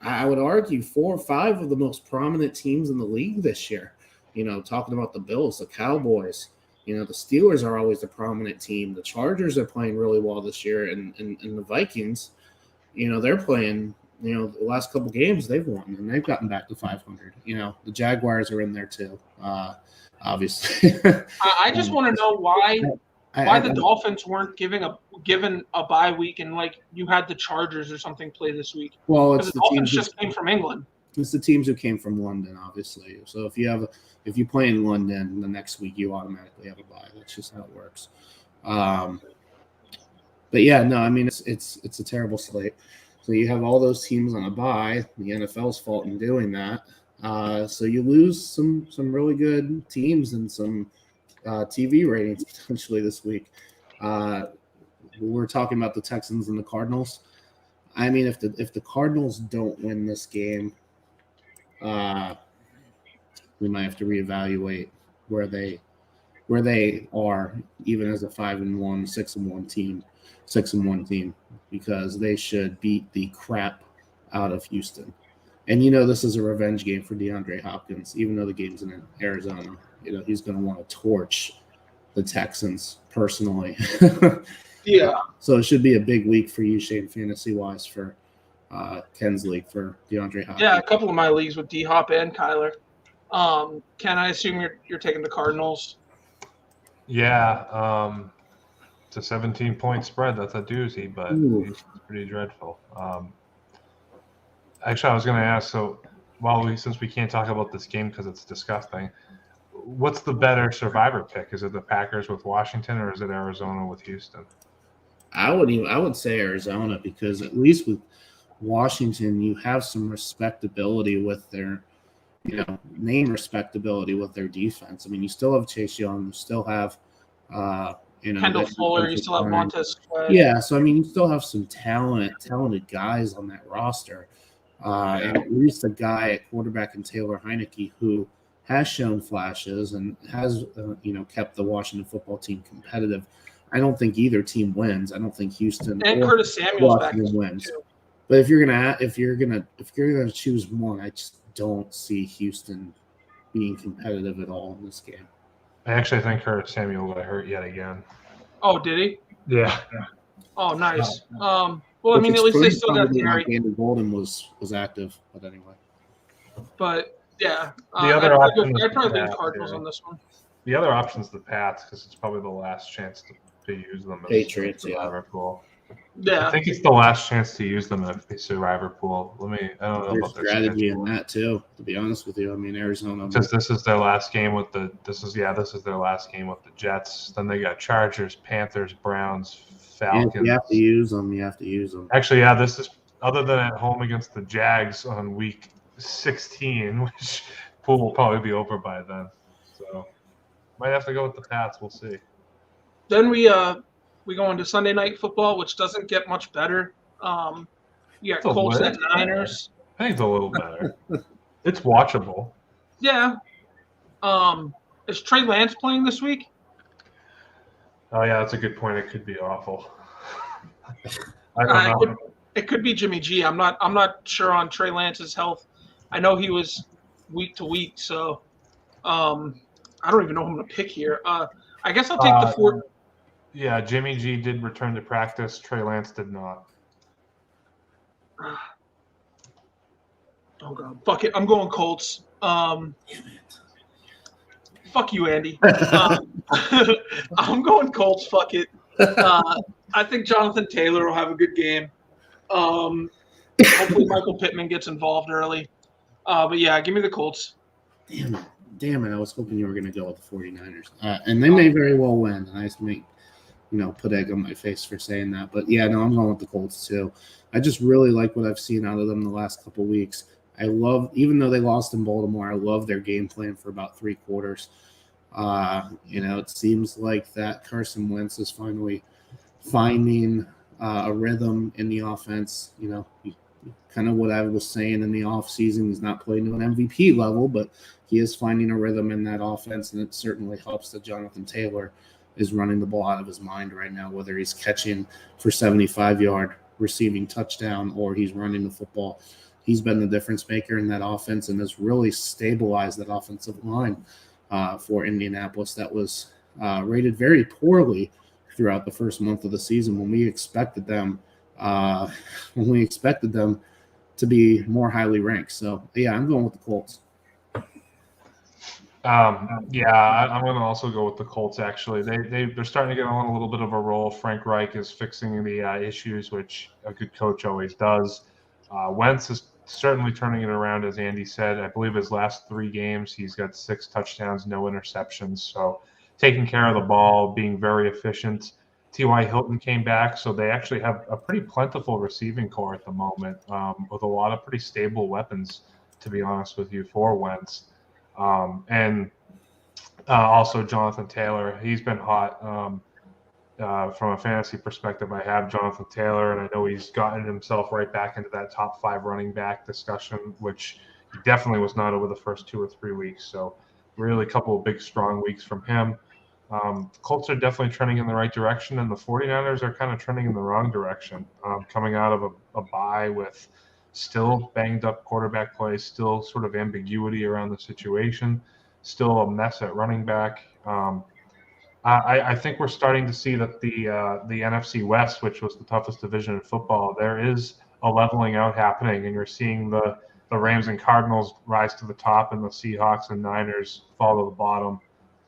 I would argue, 4 or 5 of the most prominent teams in the league this year. You know, talking about the Bills, the Cowboys, the Steelers are always the prominent team. The Chargers are playing really well this year, and the Vikings, they're playing. The last couple games they've won, and they've gotten back to 500. The Jaguars are in there too, obviously. I just want to know why the Dolphins weren't given a bye week, and like you had the Chargers or something play this week. Well, it's the Dolphins just came from England. It's the teams who came from London, obviously. So if you play in London, the next week you automatically have a bye. That's just how it works. But yeah, no, I mean it's a terrible slate. So you have all those teams on a bye. The NFL's fault in doing that. So you lose some really good teams and some TV ratings potentially this week. We're talking about the Texans and the Cardinals. I mean, if the Cardinals don't win this game, we might have to reevaluate where they are, even as a 5-1, 6-1 team, because they should beat the crap out of Houston. And this is a revenge game for DeAndre Hopkins, even though the game's in Arizona. He's going to want to torch the Texans personally. Yeah. So it should be a big week for you, Shane, fantasy-wise, for Ken's league for DeAndre Hopkins. Yeah, a couple of my leagues with D-Hop and Kyler. Ken, I assume you're taking the Cardinals. Yeah, it's a 17-point spread. That's a doozy, but it's pretty dreadful. Actually, I was going to ask. So, since we can't talk about this game because it's disgusting, what's the better survivor pick? Is it the Packers with Washington, or is it Arizona with Houston? I would say Arizona, because at least with Washington, you have some respectability with their, name respectability with their defense. I mean, you still have Chase Young, you still have, Kendall Fuller, you still have Montez Sweat. Yeah, so I mean, you still have some talented guys on that roster, and at least a guy at quarterback in Taylor Heineke who has shown flashes and has, kept the Washington football team competitive. I don't think either team wins. I don't think Houston and or Curtis Samuel's back wins. too. But if you're gonna choose one, I just don't see Houston being competitive at all in this game. I actually think Curtis Samuel got hurt yet again. Oh, did he? Yeah. Oh, nice. Well, I mean, at least they still got Terry. Andy Bolden was active, but anyway. But yeah, the other option I'd probably think Cardinals on this one. The other option is the Pats, because it's probably the last chance to use them as Patriots, a survivor pool. Yeah, I think it's the last chance to use them if they survivor pool. I don't know There's about their strategy in that too. To be honest with you, I mean, Arizona. Because this is their last game with the their last game with the Jets. Then they got Chargers, Panthers, Browns, Falcons. You have to use them. Actually, yeah, this is other than at home against the Jags on week 16, which pool will probably be over by then. So might have to go with the Pats. We'll see. Then we go into Sunday Night Football, which doesn't get much better. You got Colts at Niners. I think it's a little better. It's watchable. Yeah. Is Trey Lance playing this week? Oh yeah, that's a good point. It could be awful. I don't know. It could be Jimmy G. I'm not sure on Trey Lance's health. I know he was week to week, so I don't even know who I'm gonna pick here. I guess I'll take the four. Yeah, Jimmy G did return to practice. Trey Lance did not. Oh god, fuck it. I'm going Colts. Fuck you, Andy. I'm going Colts. Fuck it. I think Jonathan Taylor will have a good game. Hopefully Michael Pittman gets involved early. But yeah, give me the Colts. Damn it. I was hoping you were going to go with the 49ers. And they may very well win. And I just make, put egg on my face for saying that. But yeah, no, I'm going with the Colts too. I just really like what I've seen out of them the last couple of weeks. I love, even though they lost in Baltimore, I love their game plan for about 3 quarters. It seems like that Carson Wentz is finally finding a rhythm in the offense. Kind of what I was saying in the offseason. He's not playing to an MVP level, but he is finding a rhythm in that offense, and it certainly helps that Jonathan Taylor is running the ball out of his mind right now, whether he's catching for 75-yard receiving touchdown or he's running the football. He's been the difference maker in that offense and has really stabilized that offensive line for Indianapolis that was rated very poorly throughout the first month of the season when we expected them to be more highly ranked. So, yeah, I'm going with the Colts. I'm going to also go with the Colts, actually. They're starting to get on a little bit of a roll. Frank Reich is fixing the issues, which a good coach always does. Wentz is certainly turning it around, as Andy said. I believe his last 3 games, he's got 6 touchdowns, no interceptions. So taking care of the ball, being very efficient. T.Y. Hilton came back, so they actually have a pretty plentiful receiving core at the moment with a lot of pretty stable weapons, to be honest with you, for Wentz. And also Jonathan Taylor, he's been hot. From a fantasy perspective, I have Jonathan Taylor, and I know he's gotten himself right back into that top 5 running back discussion, which he definitely was not over the first 2 or 3 weeks. So really a couple of big, strong weeks from him. The Colts are definitely trending in the right direction, and the 49ers are kind of trending in the wrong direction, coming out of a bye with still banged-up quarterback play, still sort of ambiguity around the situation, still a mess at running back. I think we're starting to see that the NFC West, which was the toughest division in football, there is a leveling out happening, and you're seeing the the Rams and Cardinals rise to the top, and the Seahawks and Niners fall to the bottom.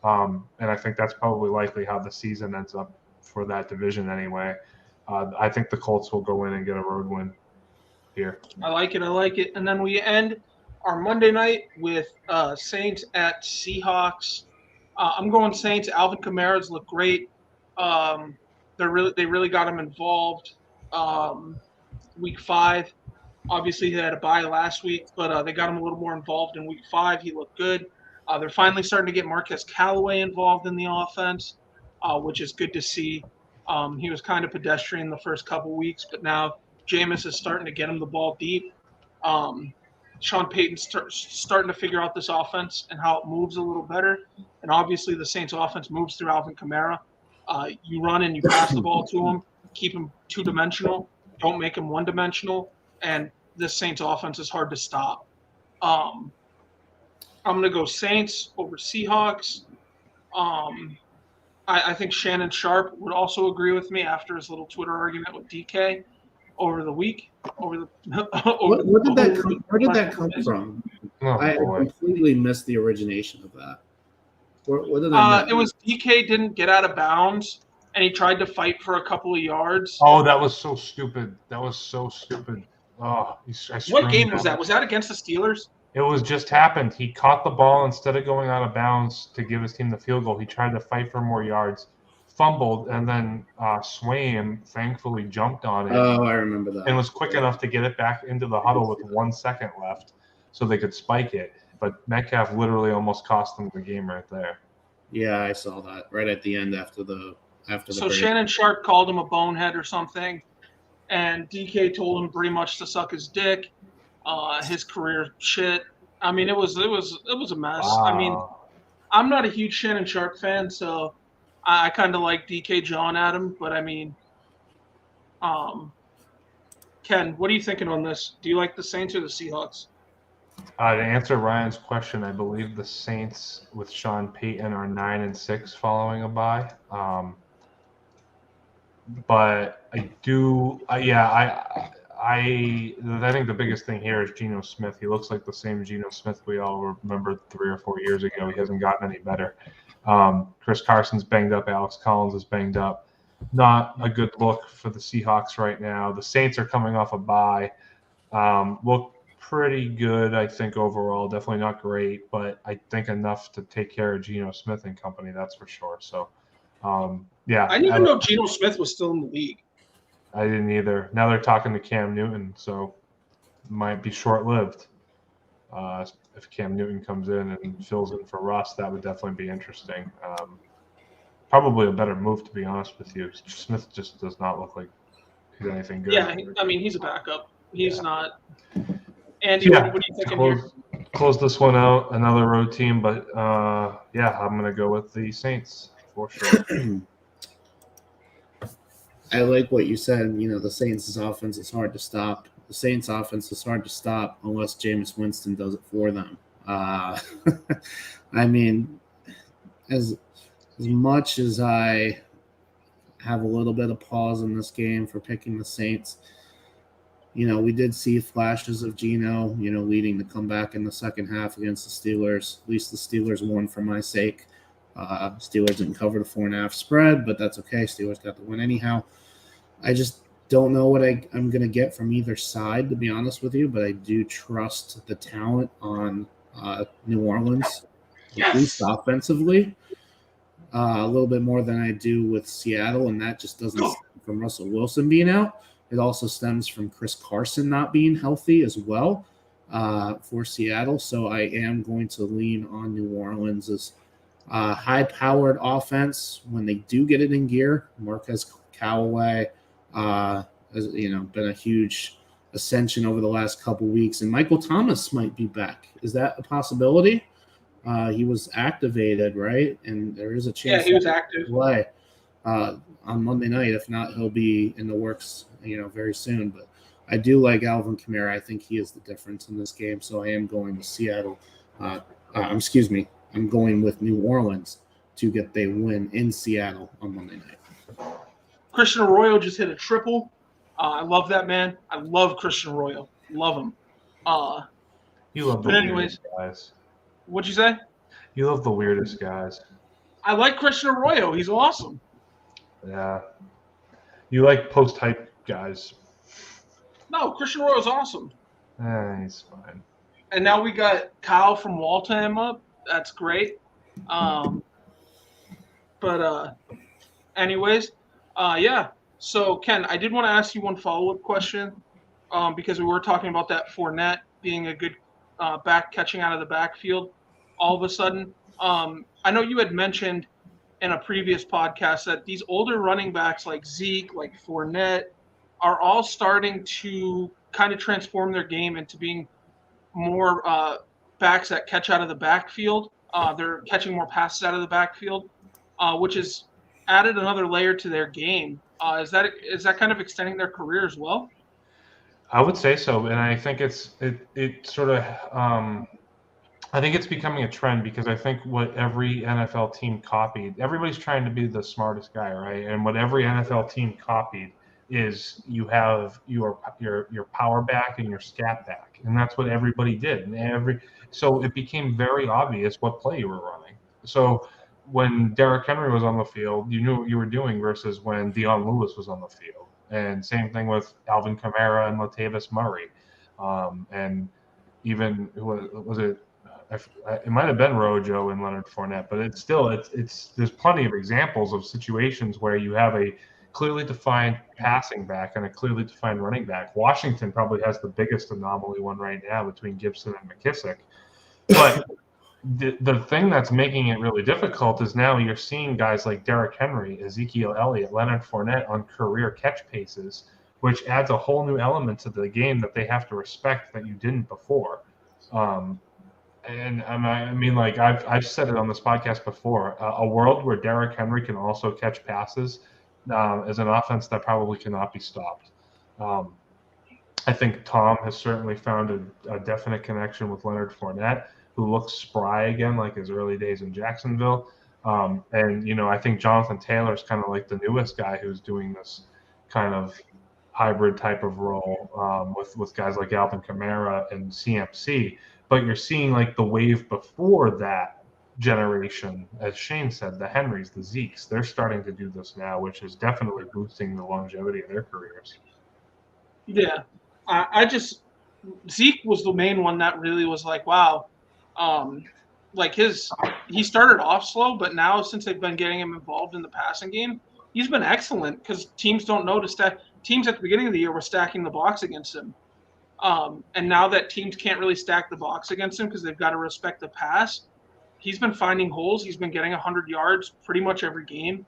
And I think that's probably likely how the season ends up for that division anyway. I think the Colts will go in and get a road win here. I like it. And then we end our Monday night with Saints at Seahawks. I'm going Saints. Alvin Kamara's look great. They really got him involved. Week 5. Obviously, he had a bye last week, but they got him a little more involved in Week 5. He looked good. They're finally starting to get Marquez Callaway involved in the offense, which is good to see. He was kind of pedestrian the first couple weeks, but now Jameis is starting to get him the ball deep. Sean Payton's starting to figure out this offense and how it moves a little better. And obviously, the Saints' offense moves through Alvin Kamara. You run and you pass the ball to him, keep him two-dimensional, don't make him one-dimensional, and this Saints' offense is hard to stop. I'm going to go Saints over Seahawks. I think Shannon Sharp would also agree with me after his little Twitter argument with DK over the week. Where did that come from? I completely missed the origination of that. What did I it was DK didn't get out of bounds, and he tried to fight for a couple of yards. Oh, that was so stupid. Oh, what game was that? Was that against the Steelers? It was just happened. He caught the ball instead of going out of bounds to give his team the field goal. He tried to fight for more yards, fumbled, and then Swaim thankfully jumped on it. Oh, I remember that. And was quick enough to get it back into the huddle with 1 second left so they could spike it. But Metcalf literally almost cost them the game right there. Yeah, I saw that right at the end after the So break. Shannon Sharp called him a bonehead or something, and DK told him pretty much to suck his dick. His career shit. I mean, it was a mess. Wow. I mean, I'm not a huge Shannon Sharp fan, so I kind of like DK John at him. But I mean, Ken, what are you thinking on this? Do you like the Saints or the Seahawks? To answer Ryan's question, I believe the Saints with Sean Payton are 9-6 following a bye. But I think the biggest thing here is Geno Smith. He looks like the same Geno Smith we all remember 3 or 4 years ago. He hasn't gotten any better. Chris Carson's banged up. Alex Collins is banged up. Not a good look for the Seahawks right now. The Saints are coming off a bye. Look pretty good, I think, overall. Definitely not great, but I think enough to take care of Geno Smith and company, that's for sure. So, yeah. I didn't even know Geno Smith was still in the league. I didn't either. Now they're talking to Cam Newton, so it might be short-lived. If Cam Newton comes in and fills in for Russ, that would definitely be interesting. Probably a better move, to be honest with you. Smith just does not look like he's anything good. Yeah, I mean, he's a backup. He's not. Andy, what are you thinking here? Close this one out. Another road team, but yeah, I'm going to go with the Saints for sure. I like what you said. You know, the Saints' offense is hard to stop. The Saints' offense is hard to stop unless Jameis Winston does it for them. I mean, as much as I have a little bit of pause in this game for picking the Saints, you know, we did see flashes of Geno, you know, leading the comeback in the second half against the Steelers. At least the Steelers won for my sake. Steelers didn't cover the 4.5 spread, but that's okay. Steelers got the win anyhow. I just don't know what I'm going to get from either side, to be honest with you, but I do trust the talent on New Orleans, at least offensively, a little bit more than I do with Seattle, and that just doesn't stem from Russell Wilson being out. It also stems from Chris Carson not being healthy as well for Seattle, so I am going to lean on New Orleans' high-powered offense. When they do get it in gear, Marquez Callaway has, you know, been a huge ascension over the last couple weeks, and Michael Thomas might be back. Is that a possibility? He was activated, right? And there is a chance. Yeah, he was active. Play on Monday night. If not, he'll be in the works, you know, very soon. But I do like Alvin Kamara. I think he is the difference in this game. So I am going to Seattle. I'm going with New Orleans to get the win in Seattle on Monday night. Christian Arroyo just hit a triple. I love that man. I love Christian Arroyo. Love him. You love the But anyways, weirdest guys. what'd you say? You love the weirdest guys. I like Christian Arroyo. He's awesome. Yeah. You like post-hype guys. No, Christian Arroyo's awesome. He's fine. And now we got Kyle from Waltham up. That's great. Anyways, yeah. So, Ken, I did want to ask you one follow-up question because we were talking about that Fournette being a good back catching out of the backfield all of a sudden. I know you had mentioned in a previous podcast that these older running backs like Zeke, like Fournette, are all starting to kind of transform their game into being more backs that catch out of the backfield. They're catching more passes out of the backfield, which has added another layer to their game. Is that kind of extending their career as well? I would say so, and I think it sort of I think it's becoming a trend because I think what every NFL team copied, everybody's trying to be the smartest guy, right? And what every NFL team copied is you have your power back and your scat back, and that's what everybody did. And so it became very obvious what play you were running. So when Derrick Henry was on the field, you knew what you were doing versus when Deion Lewis was on the field. And same thing with Alvin Kamara and Latavius Murray, and even was it? It might have been Rojo and Leonard Fournette, but it's there's plenty of examples of situations where you have a clearly defined passing back and a clearly defined running back. Washington probably has the biggest anomaly one right now between Gibson and McKissick. But the thing that's making it really difficult is now you're seeing guys like Derrick Henry, Ezekiel Elliott, Leonard Fournette on career catch paces, which adds a whole new element to the game that they have to respect that you didn't before. And I mean, like I've said it on this podcast before, a world where Derrick Henry can also catch passes is an offense that probably cannot be stopped. I think Tom has certainly found a definite connection with Leonard Fournette, who looks spry again, like his early days in Jacksonville. And, I think Jonathan Taylor is kind of like the newest guy who's doing this kind of hybrid type of role with guys like Alvin Kamara and CMC. But you're seeing like the wave before that generation, as Shane said, the Henrys, the Zekes, they're starting to do this now, which is definitely boosting the longevity of their careers. Yeah. Zeke was the main one that really was like, wow. He started off slow, but now since they've been getting him involved in the passing game, he's been excellent because teams don't know to stack. Teams at the beginning of the year were stacking the box against him. And now that teams can't really stack the box against him because they've got to respect the pass, he's been finding holes. He's been getting 100 yards pretty much every game.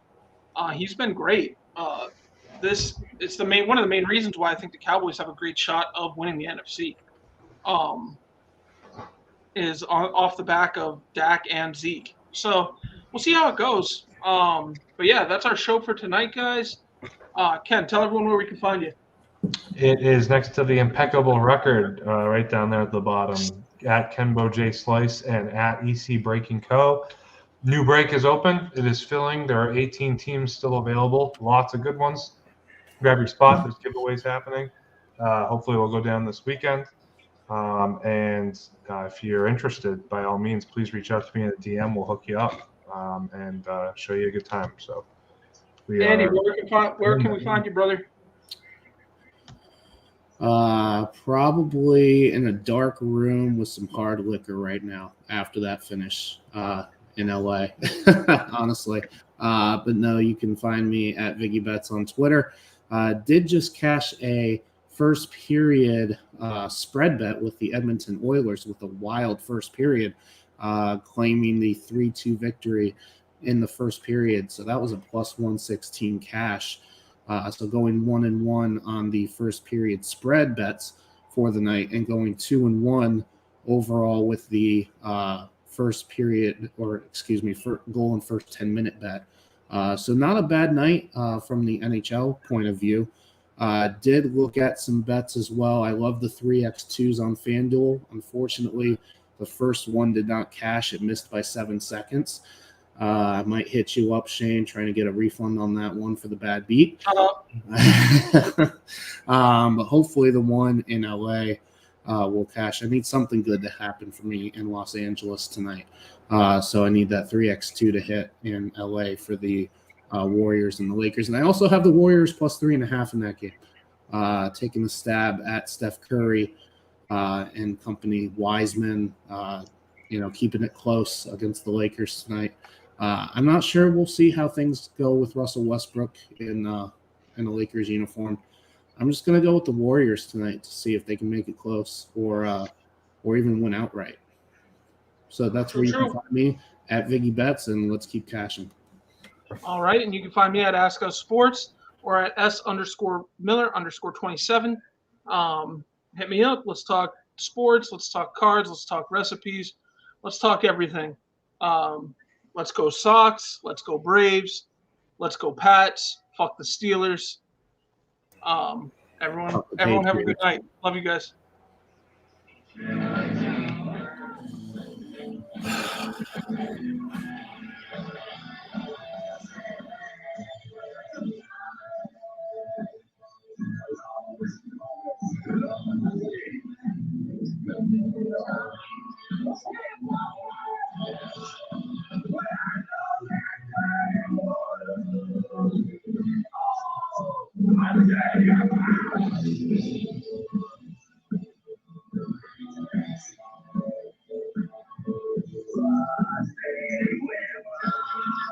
He's been great. It's one of the main reasons why I think the Cowboys have a great shot of winning the NFC. Is off the back of Dak and Zeke. So we'll see how it goes. But yeah, that's our show for tonight, guys. Ken, tell everyone where we can find you. It is next to the impeccable record, right down there at the bottom, at Kenbo J Slice and at EC Breaking Co. New break is open. It is filling. There are 18 teams still available. Lots of good ones. Grab your spot. There's giveaways happening. Hopefully we'll go down this weekend. And if you're interested, by all means, please reach out to me in a DM. We'll hook you up and show you a good time. So, Andy, where can we find you, brother? Probably in a dark room with some hard liquor right now after that finish in LA, honestly. But no, you can find me at Viggy Bets on Twitter. Did just cash a first period spread bet with the Edmonton Oilers with a wild first period, claiming the 3-2 victory in the first period. So that was a plus 116 cash. So going 1-1 on the first period spread bets for the night and going 2-1 overall with the first period, goal in first 10-minute bet. So not a bad night from the NHL point of view. Did look at some bets as well. I love the 3x2s on FanDuel. Unfortunately, the first one did not cash. It missed by 7 seconds. I might hit you up, Shane, trying to get a refund on that one for the bad beat. But hopefully the one in LA will cash. I need something good to happen for me in Los Angeles tonight. So I need that 3x2 to hit in LA for the Warriors and the Lakers. And I also have the Warriors plus 3.5 in that game. Taking a stab at Steph Curry and company, Wiseman, keeping it close against the Lakers tonight. I'm not sure. We'll see how things go with Russell Westbrook in the Lakers uniform. I'm just going to go with the Warriors tonight to see if they can make it close or even win outright. So that's where you can find me at Viggy Bets, and let's keep cashing. All right, and you can find me at Ask Us Sports or at S_Miller_27. Hit me up. Let's talk sports. Let's talk cards. Let's talk recipes. Let's talk everything. Let's go Sox. Let's go Braves. Let's go Pats. Fuck the Steelers. Everyone have a good night. Love you guys.